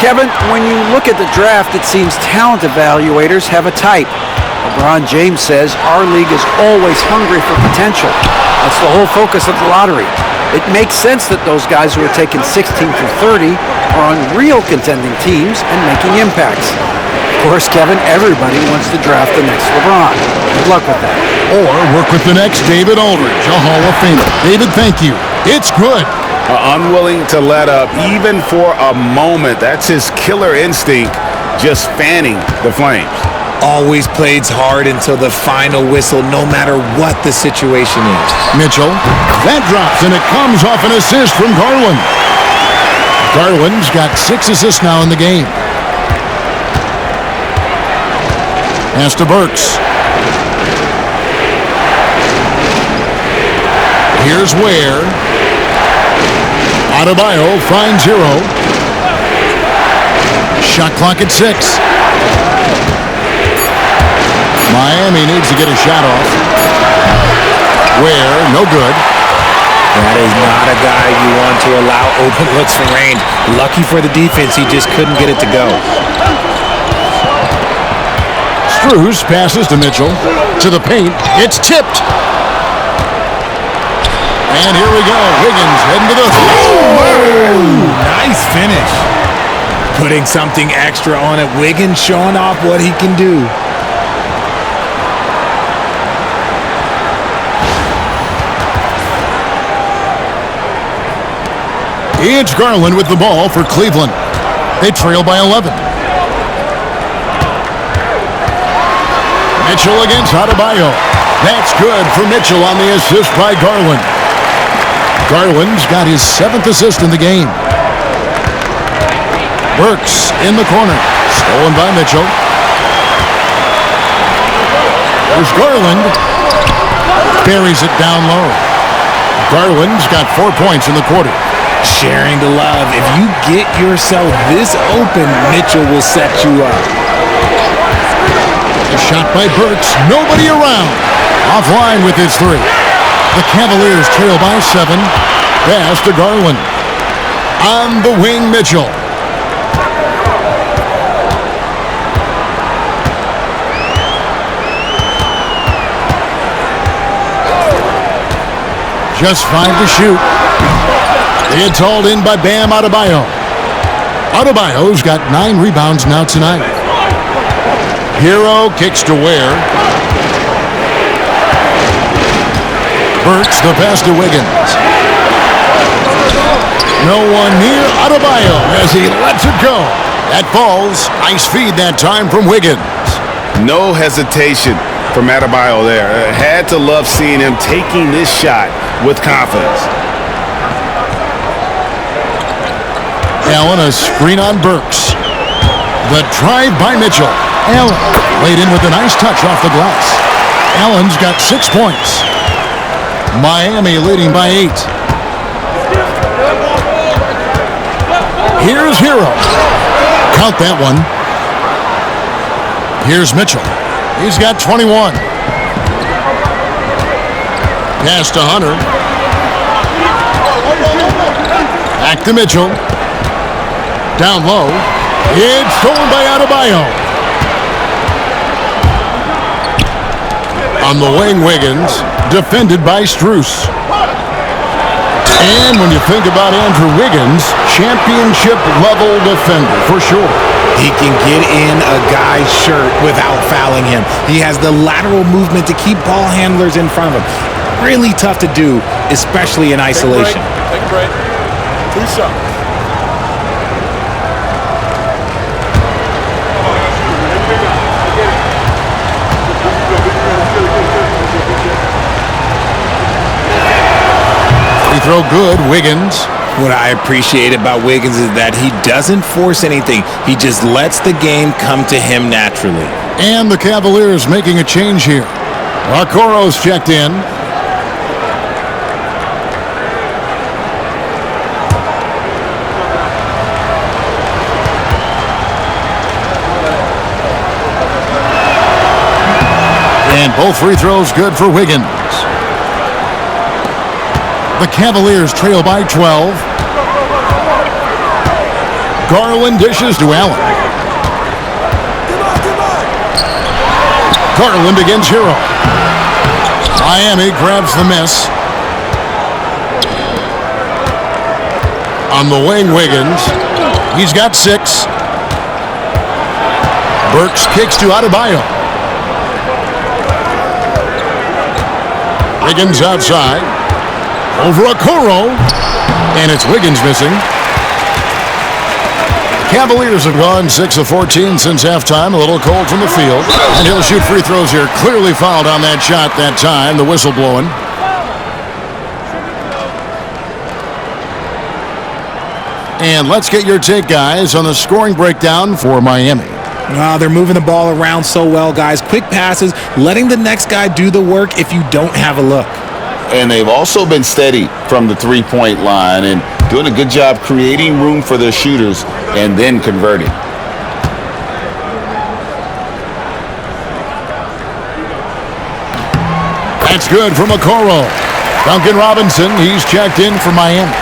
Kevin, when you look at the draft, it seems talent evaluators have a type. LeBron James says our league is always hungry for potential. That's the whole focus of the lottery. It makes sense that those guys who are taken 16 through 30 are on real contending teams and making impacts. Of course, Kevin, everybody wants to draft the next LeBron. Good luck with that. Or work with the next David Aldridge, a Hall of Famer. David, thank you. It's good. Unwilling to let up even for a moment. That's his killer instinct, just fanning the flames. Always plays hard until the final whistle, no matter what the situation is. Mitchell, that drops, and it comes off an assist from Garland. Garland's got 6 assists now in the game. Pass to Burks. Here's Ware. Adebayo finds Hero. Shot clock at 6. Miami needs to get a shot off. Ware, no good. That is not a guy you want to allow open looks from range. Lucky for the defense, he just couldn't get it to go. Strus passes to Mitchell. To the paint. It's tipped. And here we go. Wiggins heading to the... Ooh, nice finish. Putting something extra on it. Wiggins showing off what he can do. It's Garland with the ball for Cleveland. They trail by 11. Mitchell against Adebayo. That's good for Mitchell on the assist by Garland. Garland's got his 7th assist in the game. Burks in the corner. Stolen by Mitchell. There's Garland. Buries it down low. Garland's got 4 points in the quarter. Sharing the love. If you get yourself this open, Mitchell will set you up. A shot by Burks. Nobody around. Offline with his 3. The Cavaliers trail by 7. Pass to Garland. On the wing, Mitchell. Just 5 to shoot. It's hauled in by Bam Adebayo. Adebayo's got 9 rebounds now tonight. Hero kicks to Ware. Burks the pass to Wiggins. No one near Adebayo as he lets it go. That falls. Nice feed that time from Wiggins. No hesitation from Adebayo there. Had to love seeing him taking this shot with confidence. Allen, a screen on Burks. The drive by Mitchell. Allen laid in with a nice touch off the glass. Allen's got 6 points. Miami leading by 8. Here's Hero. Count that one. Here's Mitchell. He's got 21. Pass to Hunter. Back to Mitchell. Down low. It's stolen by Adebayo. On the wing, Wiggins. Defended by Strus. And when you think about Andrew Wiggins, championship-level defender for sure. He can get in a guy's shirt without fouling him. He has the lateral movement to keep ball handlers in front of him. Really tough to do, especially in isolation. Take a break. 2 shots. Free throw good, Wiggins. What I appreciate about Wiggins is that he doesn't force anything. He just lets the game come to him naturally. And the Cavaliers making a change here. Okoro's checked in. And both free throws good for Wiggins. The Cavaliers trail by 12. Garland dishes to Allen. Garland against Hero. Miami grabs the miss. On the wing, Wiggins. He's got 6. Burks kicks to Adebayo. Wiggins outside. Over Okoro. And it's Wiggins missing. Cavaliers have gone 6 of 14 since halftime. A little cold from the field. And he'll shoot free throws here. Clearly fouled on that shot that time. The whistle blowing. And let's get your take, guys, on the scoring breakdown for Miami. They're moving the ball around so well, guys. Quick passes, letting the next guy do the work if you don't have a look. And they've also been steady from the three-point line and doing a good job creating room for their shooters and then converting. That's good from Okoro. Duncan Robinson, he's checked in for Miami.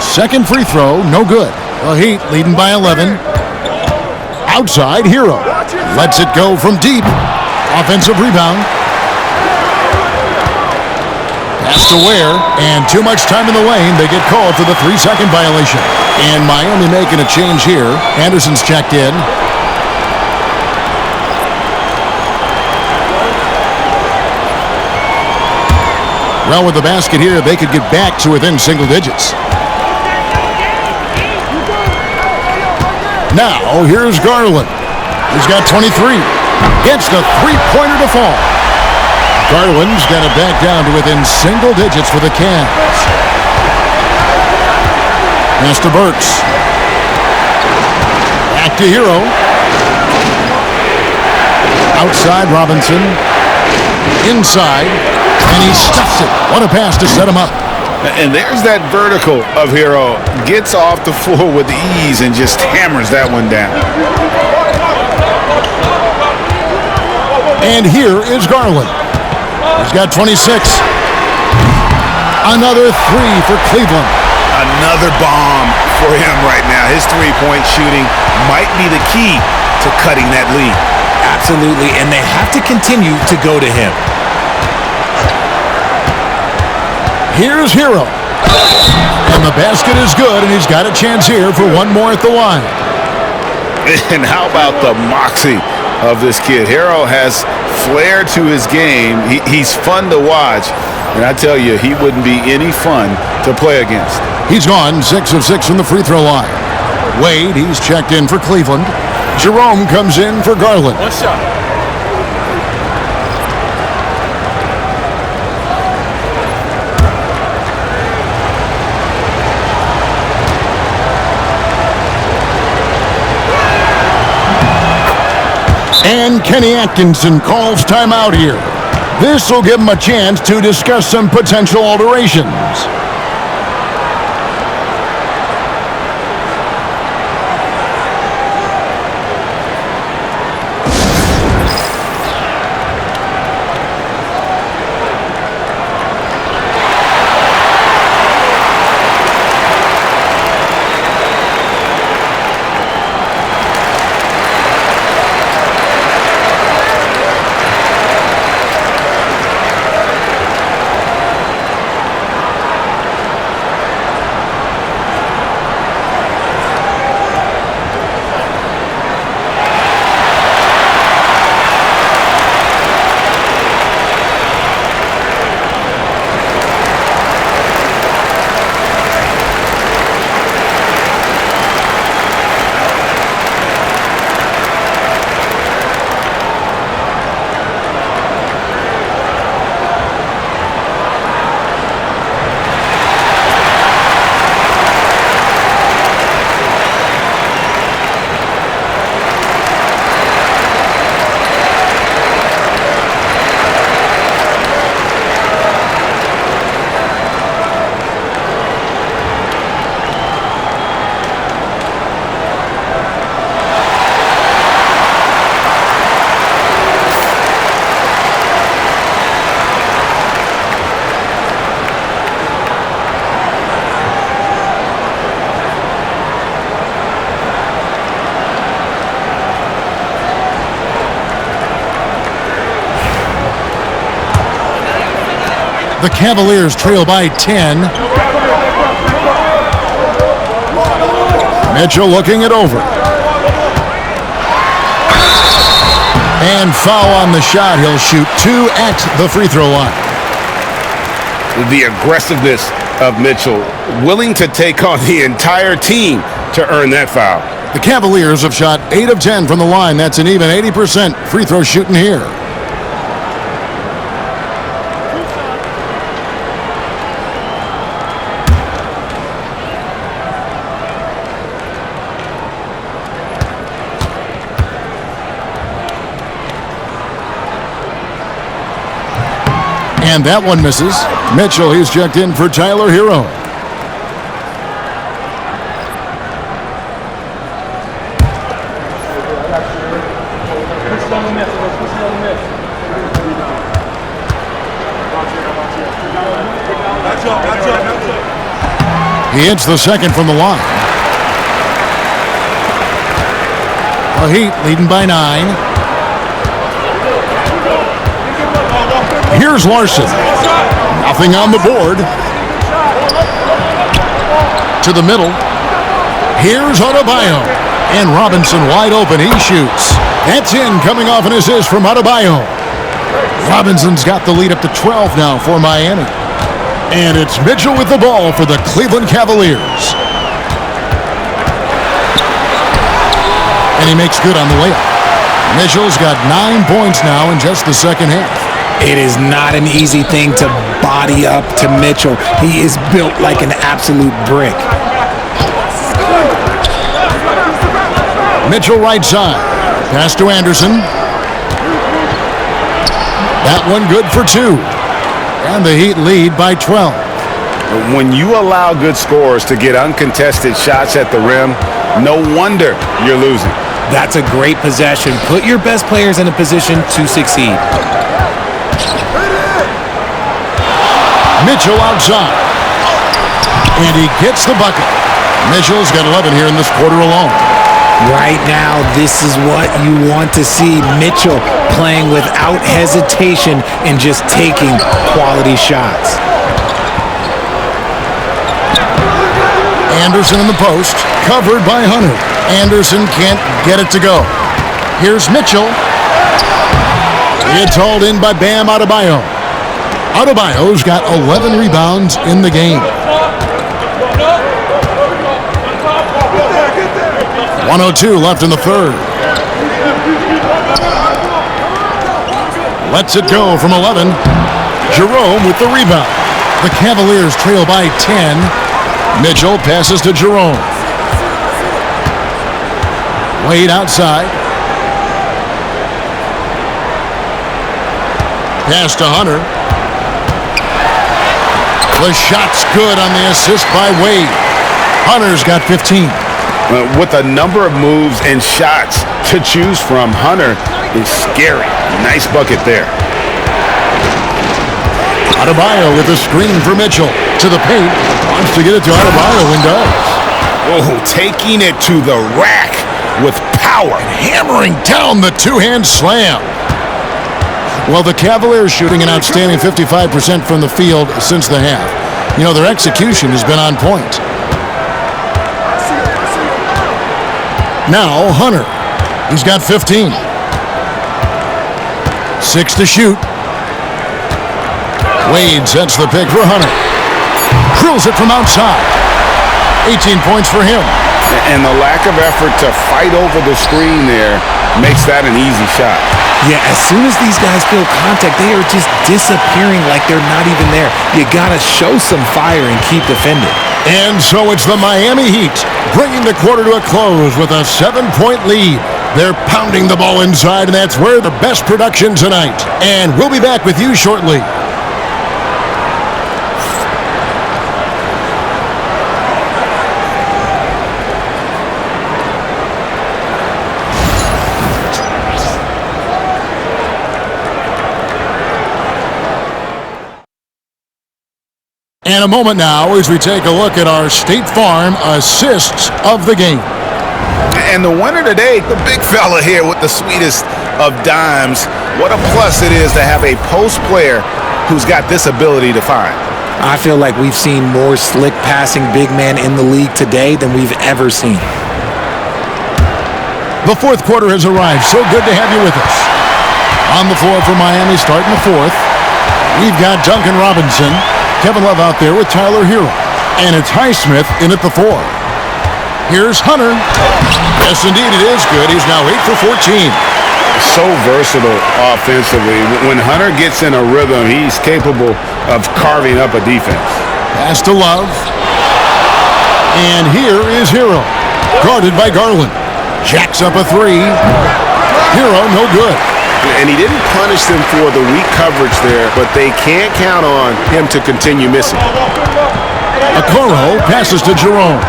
Second free throw, no good. The Heat leading by 11. Outside, Hero. Lets it go from deep. Offensive rebound. Pass to Ware, and too much time in the lane. They get called for the 3-second violation. And Miami making a change here. Anderson's checked in. Well, with the basket here, they could get back to within single digits. Now, here's Garland. He's got 23. Gets the three-pointer to fall. Garland's got it back down to within single digits for the Cavs. Pass to Burks. Back to Hero. Outside, Robinson. Inside. And he stuffs it. What a pass to set him up. And there's that vertical of Hero. Gets off the floor with ease and just hammers that one down. And here is Garland. He's got 26. Another 3 for Cleveland. Another bomb for him right now. His three-point shooting might be the key to cutting that lead. Absolutely, and they have to continue to go to him. Here's Hero. And the basket is good, and he's got a chance here for one more at the line. And how about the moxie of this kid? Hero has flair to his game. He's fun to watch. And I tell you, he wouldn't be any fun to play against. He's gone 6 of 6 from the free throw line. Wade, he's checked in for Cleveland. Jerome comes in for Garland. One shot. And Kenny Atkinson calls timeout here. This will give him a chance to discuss some potential alterations. The Cavaliers trail by 10. Mitchell looking it over. And foul on the shot. He'll shoot 2 at the free throw line. The aggressiveness of Mitchell, willing to take on the entire team to earn that foul. The Cavaliers have shot 8 of 10 from the line. That's an even 80% free throw shooting here. And that one misses. Mitchell, he's checked in for Tyler Hero. He hits the second from the line. The Heat leading by 9. Here's Larson. Nothing on the board. To the middle. Here's Adebayo. And Robinson wide open. He shoots. That's in, coming off an assist from Adebayo. Robinson's got the lead up to 12 now for Miami. And it's Mitchell with the ball for the Cleveland Cavaliers. And he makes good on the layup. Mitchell's got 9 points now in just the second half. It is not an easy thing to body up to Mitchell. He is built like an absolute brick. Mitchell right side. Pass to Anderson. That one good for 2. And the Heat lead by 12. When you allow good scorers to get uncontested shots at the rim, no wonder you're losing. That's a great possession. Put your best players in a position to succeed. Mitchell outside. And he gets the bucket. Mitchell's got 11 here in this quarter alone. Right now, this is what you want to see. Mitchell playing without hesitation and just taking quality shots. Anderson in the post, covered by Hunter. Anderson can't get it to go. Here's Mitchell. It's hauled in by Bam Adebayo. Adebayo's got 11 rebounds in the game. 1:02 left in the third. Lets it go from 11. Jerome with the rebound. The Cavaliers trail by 10. Mitchell passes to Jerome. Wade outside. Pass to Hunter. The shot's good on the assist by Wade. Hunter's got 15. With a number of moves and shots to choose from, Hunter is scary. Nice bucket there. Adebayo with the screen for Mitchell. To the paint. Wants to get it to Adebayo and does. Oh, taking it to the rack with power. Hammering down the two-hand slam. Well, the Cavaliers shooting an outstanding 55% from the field since the half. You know, their execution has been on point. Now, Hunter. He's got 15. 6 to shoot. Wade sets the pick for Hunter. Drills it from outside. 18 points for him. And the lack of effort to fight over the screen there makes that an easy shot. Yeah, as soon as these guys feel contact, they are just disappearing like they're not even there. You got to show some fire and keep defending. And so it's the Miami Heat bringing the quarter to a close with a 7-point lead. They're pounding the ball inside, and that's where the best production tonight. And we'll be back with you shortly. And a moment now as we take a look at our State Farm assists of the game. And the winner today, the big fella here with the sweetest of dimes. What a plus it is to have a post player who's got this ability to find. I feel like we've seen more slick passing big man in the league today than we've ever seen. The fourth quarter has arrived. So good to have you with us. On the floor for Miami starting the fourth. We've got Duncan Robinson, Kevin Love out there with Tyler Hero. And it's Highsmith in at the 4. Here's Hunter. Yes, indeed, it is good. He's now 8 for 14. So versatile offensively. When Hunter gets in a rhythm, he's capable of carving up a defense. Pass to Love. And here is Hero. Guarded by Garland. Jacks up a 3. Hero, no good. And he didn't punish them for the weak coverage there, but they can't count on him to continue missing. Okoro passes to Jerome.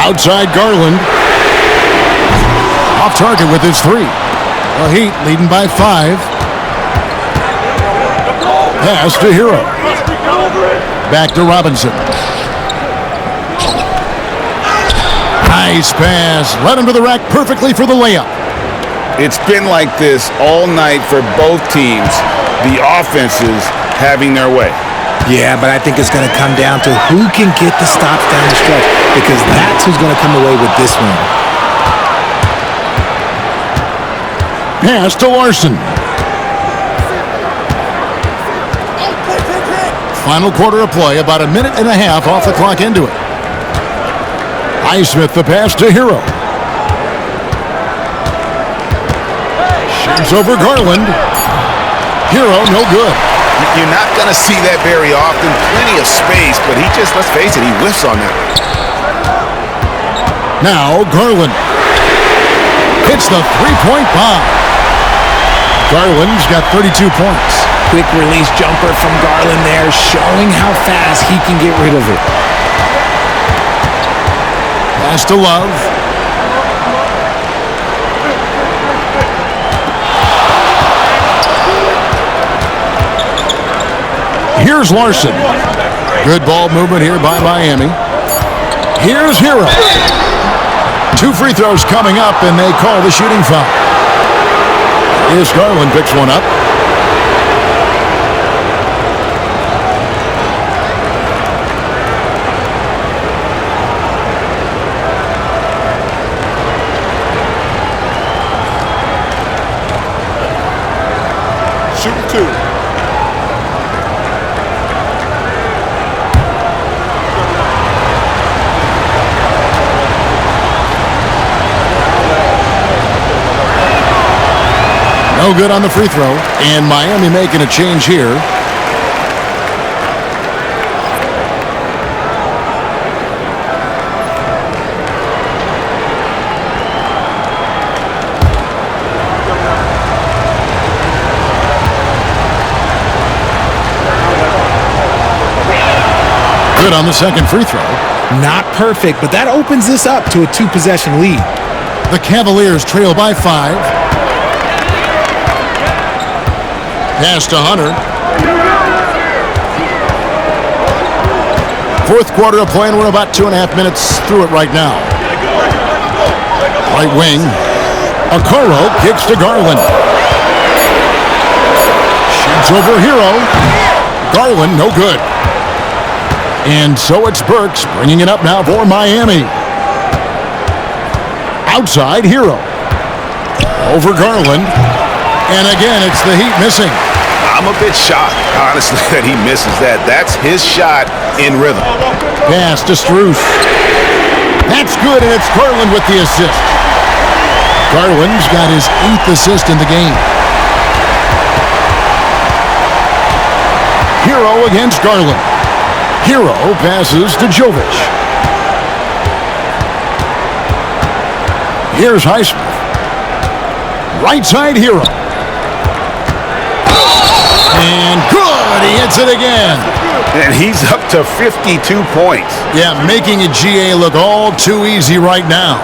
Outside Garland. Off target with his 3. The Heat leading by 5. Pass to Hero. Back to Robinson. Nice pass. Led him to the rack perfectly for the layup. It's been like this all night for both teams. The offenses having their way. Yeah, but I think it's going to come down to who can get the stops down the stretch, because that's who's going to come away with this one. Pass to Larson. Final quarter of play, about a minute and a half off the clock into it. Highsmith the pass to Hero. Shoots over Garland. Hero, no good. You're not going to see that very often. Plenty of space, but he just, let's face it, he whiffs on that. Now Garland hits the three-point bomb. Garland's got 32 points. Quick release jumper from Garland there, showing how fast he can get rid of it. Pass to Love. Here's Larson. Good ball movement here by Miami. Here's Hero. 2 free throws coming up, and they call the shooting foul. Here's Garland, picks one up. Shooting 2. No good on the free throw, and Miami making a change here. Good on the second free throw. Not perfect, but that opens this up to a 2-possession lead. The Cavaliers trail by 5. Pass to Hunter. Fourth quarter of play, and we're about 2.5 minutes through it right now. Right wing. Okoro kicks to Garland. Shoots over Hero. Garland, no good. And so it's Burks bringing it up now for Miami. Outside Hero. Over Garland. And again, it's the Heat missing. I'm a bit shocked, honestly, that he misses that. That's his shot in rhythm. Pass to Strus. That's good, and it's Garland with the assist. Garland's got his 8th assist in the game. Hero against Garland. Hero passes to Jovic. Here's Highsmith. Right side Hero. And good, he hits it again. And he's up to 52 points. Yeah, making a GA look all too easy right now.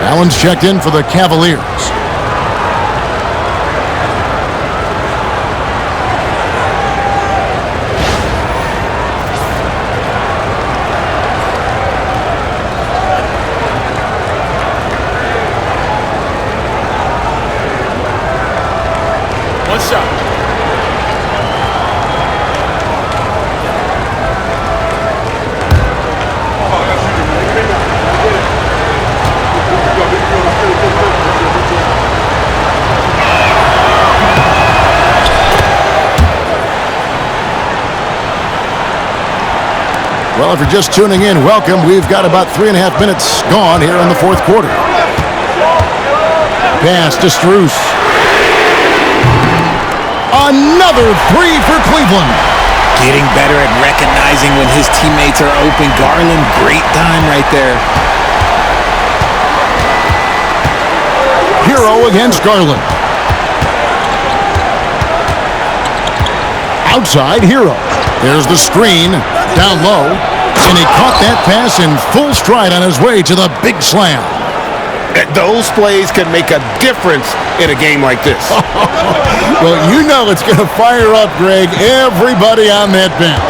Allen's checked in for the Cavaliers. Well, if you're just tuning in, welcome. We've got about 3.5 minutes gone here in the fourth quarter. Pass to Strus. Another three for Cleveland. Getting better at recognizing when his teammates are open. Garland, great time right there. Hero against Garland. Outside, Hero. There's the screen, down low, and he caught that pass in full stride on his way to the big slam. Those plays can make a difference in a game like this. Well, you know it's going to fire up, Greg, everybody on that bench.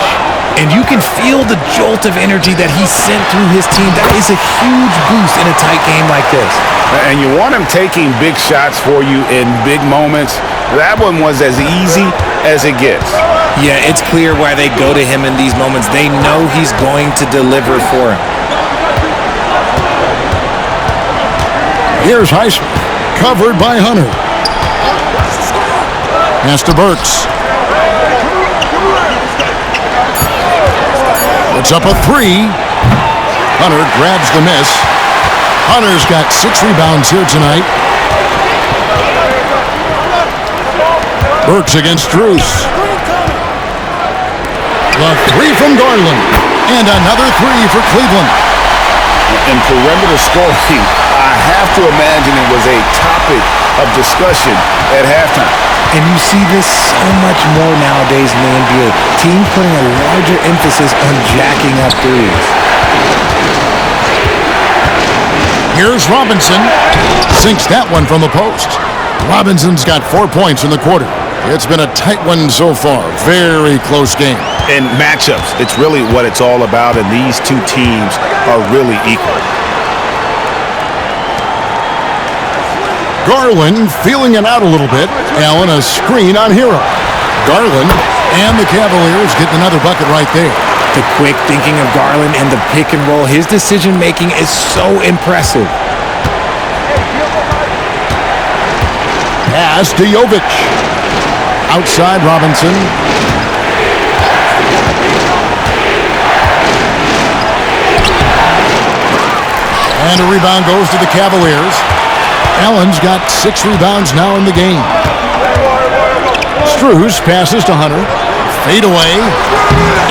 And you can feel the jolt of energy that he sent through his team. That is a huge boost in a tight game like this. And you want him taking big shots for you in big moments. That one was as easy as it gets. Yeah, it's clear why they go to him in these moments. They know he's going to deliver for him. Here's Highsmith, covered by Hunter. Pass to Burks. It's up a three. Hunter grabs the miss. Hunter's got 6 rebounds here tonight. Burks against Strus. The three from Garland. And another three for Cleveland. In perimeter scoring, I have to imagine it was a topic of discussion at halftime. And you see this so much more nowadays in the NBA. Teams putting a larger emphasis on jacking up threes. Here's Robinson. Sinks that one from the post. Robinson's got 4 points in the quarter. It's been a tight one so far. Very close game. And matchups, it's really what it's all about, and these two teams are really equal. Garland feeling it out a little bit. Allen a screen on Hero. Garland and the Cavaliers getting another bucket right there. The quick thinking of Garland and the pick and roll. His decision making is so impressive. Pass to Jovic. Outside Robinson. And a rebound goes to the Cavaliers. Allen's got 6 rebounds now in the game. Strus passes to Hunter. Fade away.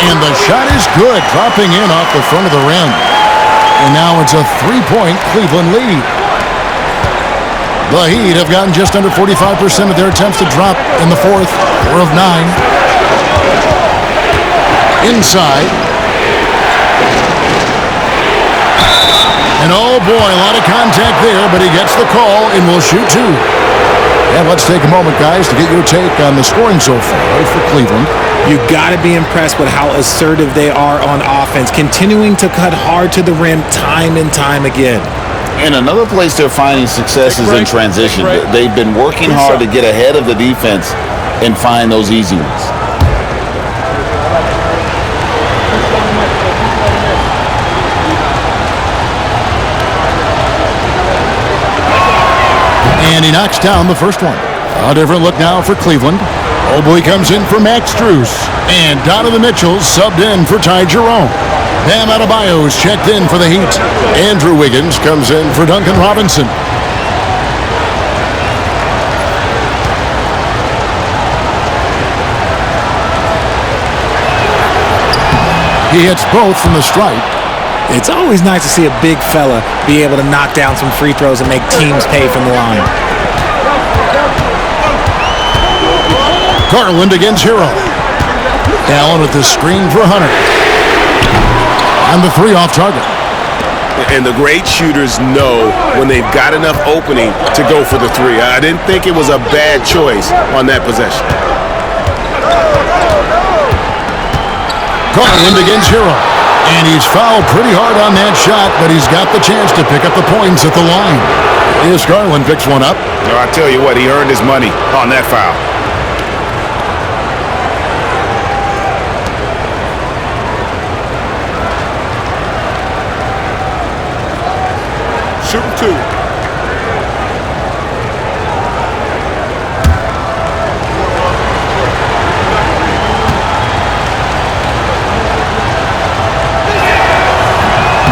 And the shot is good, dropping in off the front of the rim. And now it's a 3-point Cleveland lead. The Heat have gotten just under 45% of their attempts to drop in the fourth. 4 of 9. Inside. And oh boy, a lot of contact there, but he gets the call and will shoot 2. And let's take a moment, guys, to get your take on the scoring so far for Cleveland. You got to be impressed with how assertive they are on offense, continuing to cut hard to the rim time and time again. And another place they're finding success is in transition. They've been working hard to get ahead of the defense and find those easy ones. And he knocks down the first one. A different look now for Cleveland. Mobley comes in for Max Strus. And Donovan Mitchell subbed in for Ty Jerome. Bam Adebayo's checked in for the Heat. Andrew Wiggins comes in for Duncan Robinson. He hits both from the stripe. It's always nice to see a big fella be able to knock down some free throws and make teams pay from the line. Garland against Hero. Allen with the screen for Hunter. And the 3 off target. And the great shooters know when they've got enough opening to go for the 3. I didn't think it was a bad choice on that possession. Garland against Hero. And he's fouled pretty hard on that shot, but he's got the chance to pick up the points at the line. Here's Garland picks one up. I tell you what, he earned his money on that foul. Shooting 2.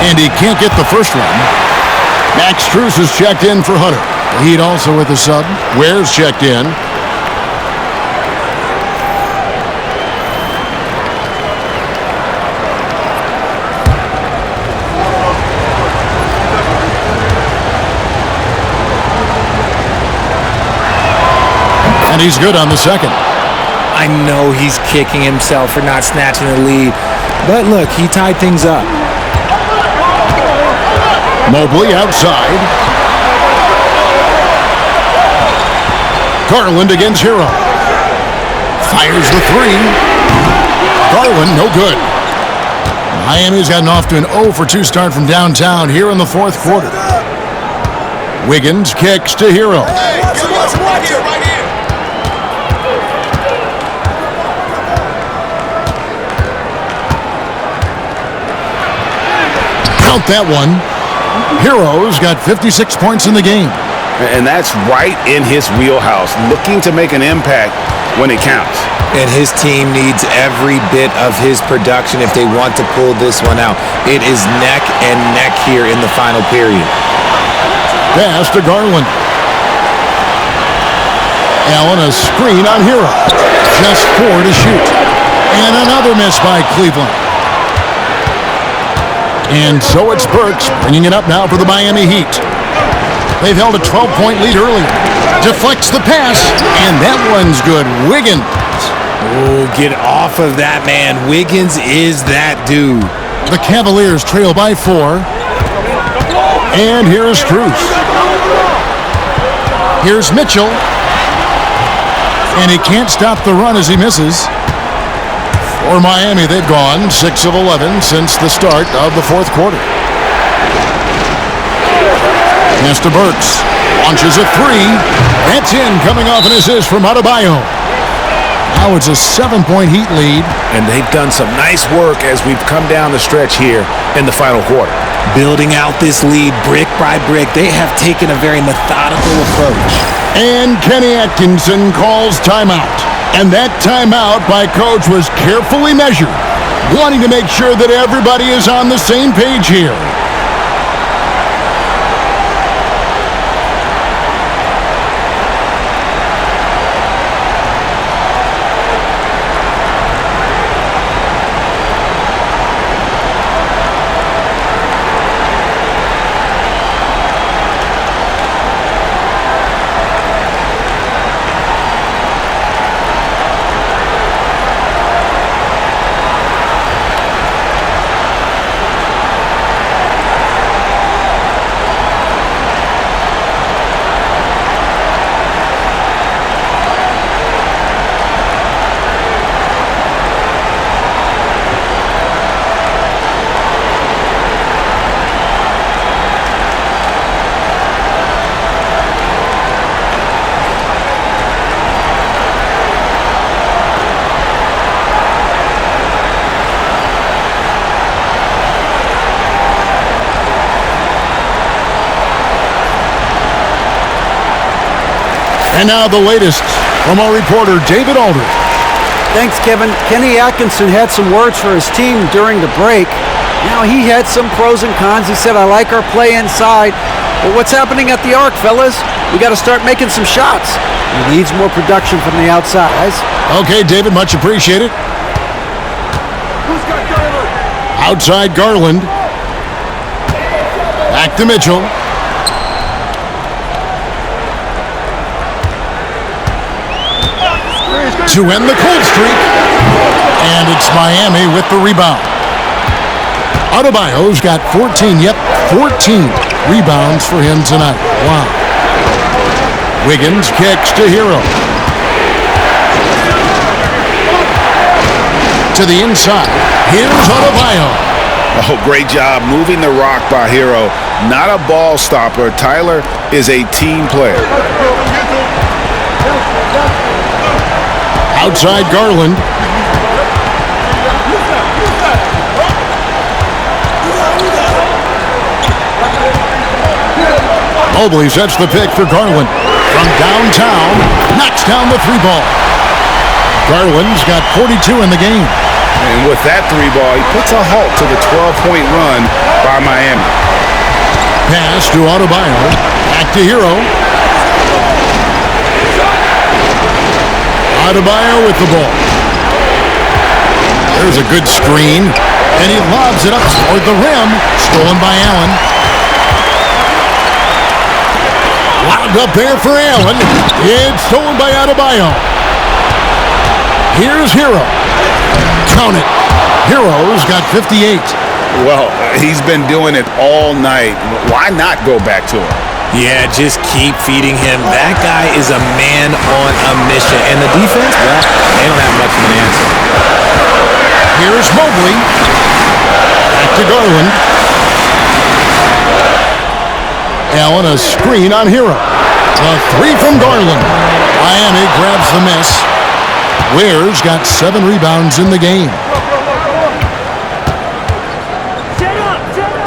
And he can't get the first one. Max Strus is checked in for Hunter. Heat also with the sub. Ware's checked in. And he's good on the second. I know he's kicking himself for not snatching the lead. But look, he tied things up. Mobley outside. Garland against Hero. Fires the three. Garland, no good. Miami's gotten off to an 0-for-2 start from downtown here in the fourth quarter. Wiggins kicks to Hero. Hey, right here, right here. Count that one. Hero's got 56 points in the game. And that's right in his wheelhouse, looking to make an impact when it counts. And his team needs every bit of his production if they want to pull this one out. It is neck and neck here in the final period. Pass to Garland. Allen a screen on Hero. Just 4 to shoot. And another miss by Cleveland. And so it's Burks bringing it up now for the Miami Heat. They've held a 12-point lead earlier. Deflects the pass, and that one's good. Wiggins. Oh, get off of that, man. Wiggins is that dude. The Cavaliers trail by 4. And here's Strus. Here's Mitchell. And he can't stop the run as he misses. For Miami, they've gone 6 of 11 since the start of the fourth quarter. Pass to Burks. Launches a 3. That's in, coming off an assist from Adebayo. Now it's a 7-point Heat lead. And they've done some nice work as we've come down the stretch here in the final quarter. Building out this lead brick by brick. They have taken a very methodical approach. And Kenny Atkinson calls timeout. And that timeout by Coach was carefully measured, wanting to make sure that everybody is on the same page here. And now the latest from our reporter, David Aldridge. Thanks, Kevin. Kenny Atkinson had some words for his team during the break. Now, he had some pros and cons. He said, I like our play inside. But what's happening at the arc, fellas? We got to start making some shots. He needs more production from the outside. Okay, David, much appreciated. Who's got Garland? Outside Garland. Back to Mitchell. To end the cold streak. And it's Miami with the rebound. Adebayo's got 14 rebounds for him tonight. Wow. Wiggins kicks to Hero. To the inside. Here's Adebayo. Oh, great job moving the rock by Hero. Not a ball stopper. Tyler is a team player. Outside Garland. Mobley sets the pick for Garland. From downtown, knocks down the 3 ball. Garland's got 42 in the game. And with that 3-ball, he puts a halt to the 12-point run by Miami. Pass to Adebayo. Back to Hero. Adebayo with the ball. There's a good screen. And he lobs it up toward the rim. Stolen by Allen. Lobbed up there for Allen. It's stolen by Adebayo. Here's Hero. Count it. Hero's got 58. Well, he's been doing it all night. Why not go back to him? Yeah, just keep feeding him. That guy is a man on a mission. And the defense, well, they don't have much of an answer. Here's Mobley. Back to Garland. Allen, a screen on Hero. A three from Garland. Miami grabs the miss. Ware's got 7 rebounds in the game.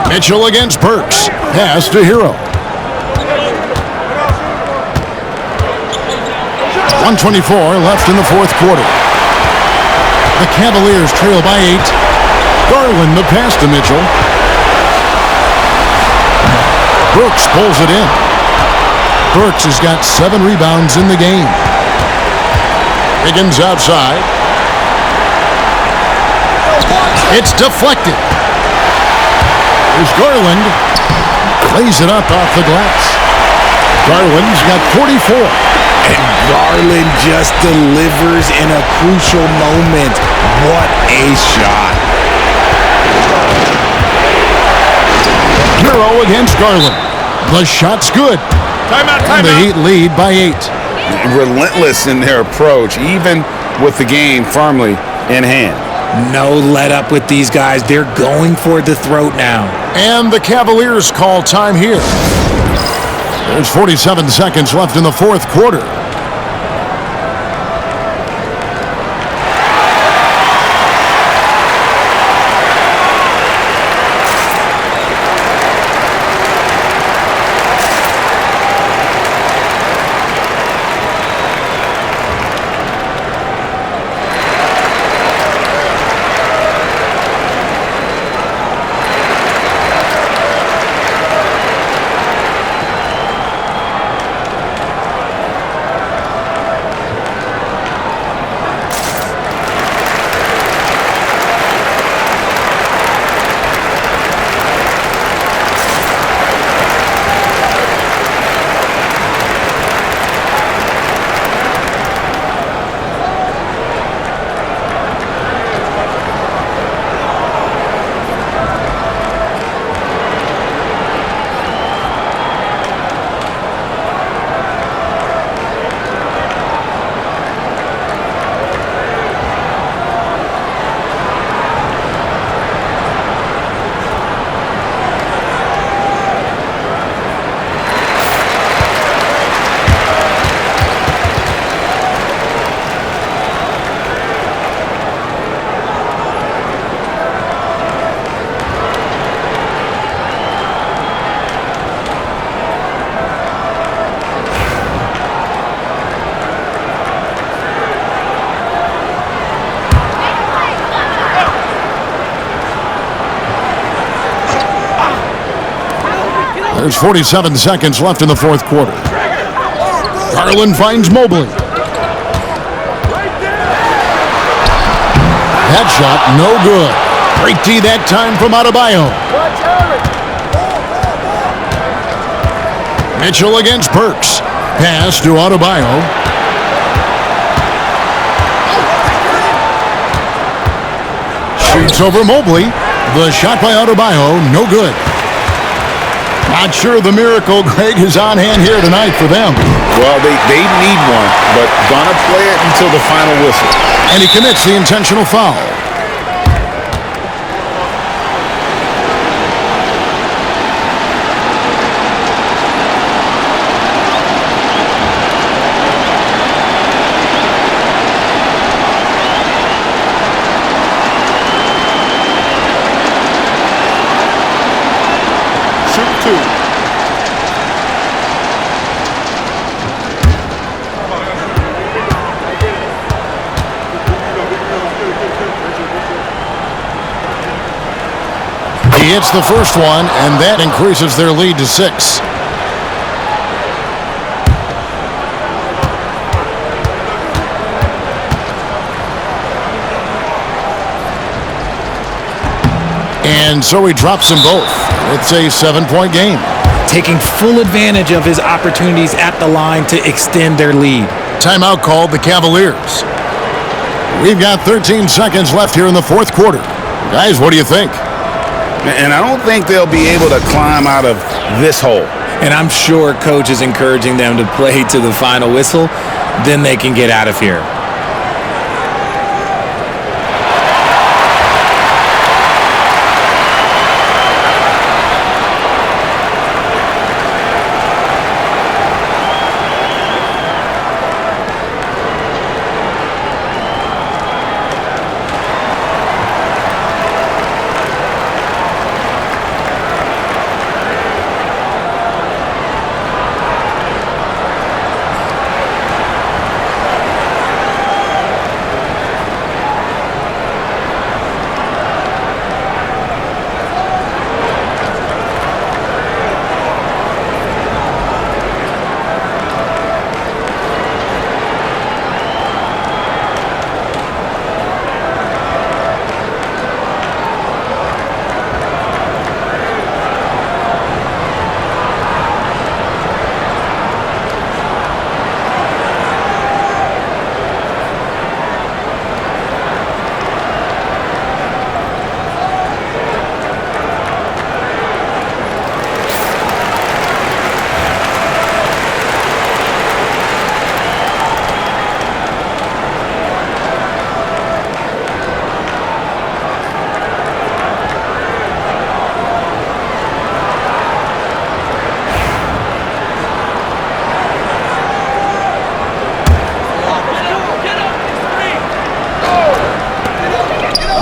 Mitchell against Burks. Pass to Hero. 1:24 left in the fourth quarter. The Cavaliers trail by 8. Garland the pass to Mitchell. Brooks pulls it in. Brooks has got 7 rebounds in the game. Higgins outside. It's deflected. Here's Garland. Lays it up off the glass. Garland's got 44. And Garland just delivers in a crucial moment. What a shot. Hero against Garland. The shot's good. Timeout, And the Heat lead by 8. Relentless in their approach, even with the game firmly in hand. No let up with these guys. They're going for the throat now. And the Cavaliers call time here. There's 47 seconds left in the fourth quarter. There's 47 seconds left in the fourth quarter. Garland finds Mobley. That shot, no good. Break D that time from Adebayo. Mitchell against Burks. Pass to Adebayo. Shoots over Mobley. The shot by Adebayo, no good. Not sure the miracle, Greg, is on hand here tonight for them. Well, they need one, but gonna play it until the final whistle. And he commits the intentional foul. He hits the first one, and that increases their lead to 6. And so he drops them both. It's a 7-point game. Taking full advantage of his opportunities at the line to extend their lead. Timeout called the Cavaliers. We've got 13 seconds left here in the fourth quarter. Guys, what do you think? And I don't think they'll be able to climb out of this hole. And I'm sure coach is encouraging them to play to the final whistle. Then they can get out of here.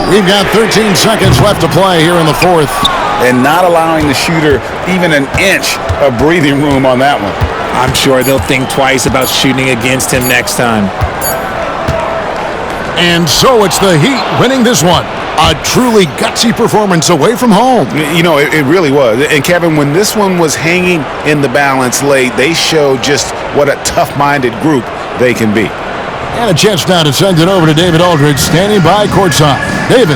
We've got 13 seconds left to play here in the fourth. And not allowing the shooter even an inch of breathing room on that one. I'm sure they'll think twice about shooting against him next time. And so it's the Heat winning this one. A truly gutsy performance away from home. You know, it really was. And Kevin, when this one was hanging in the balance late, they showed just what a tough-minded group they can be. And a chance now to send it over to David Aldridge, standing by courtside. David.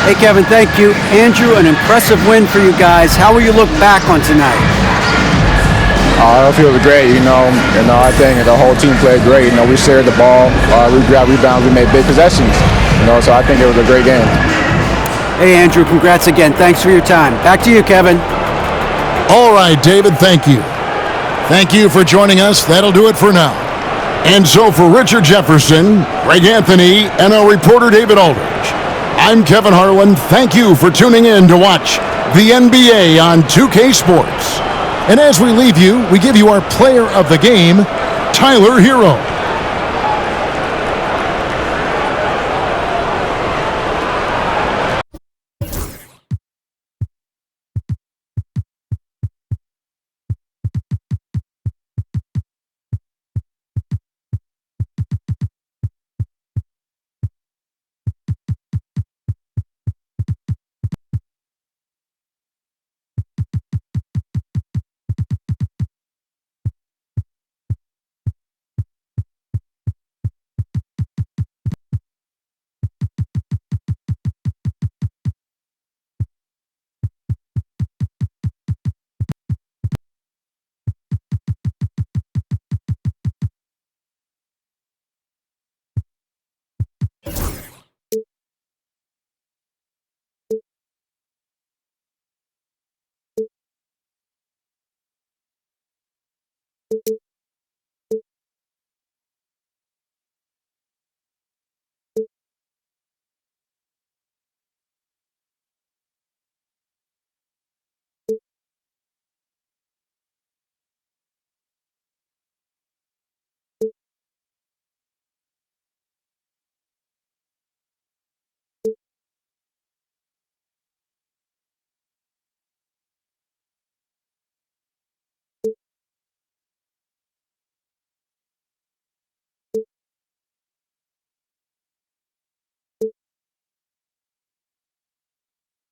Hey, Kevin, thank you. Andrew, an impressive win for you guys. How will you look back on tonight? I feel great, I think the whole team played great. We shared the ball, we grabbed rebounds, we made big possessions, so I think it was a great game. Hey, Andrew, congrats again. Thanks for your time. Back to you, Kevin. All right, David, thank you. Thank you for joining us. That'll do it for now. And so for Richard Jefferson, Greg Anthony, and our reporter David Aldridge, I'm Kevin Harlan. Thank you for tuning in to watch the NBA on 2K Sports. And as we leave you, we give you our player of the game, Tyler Hero.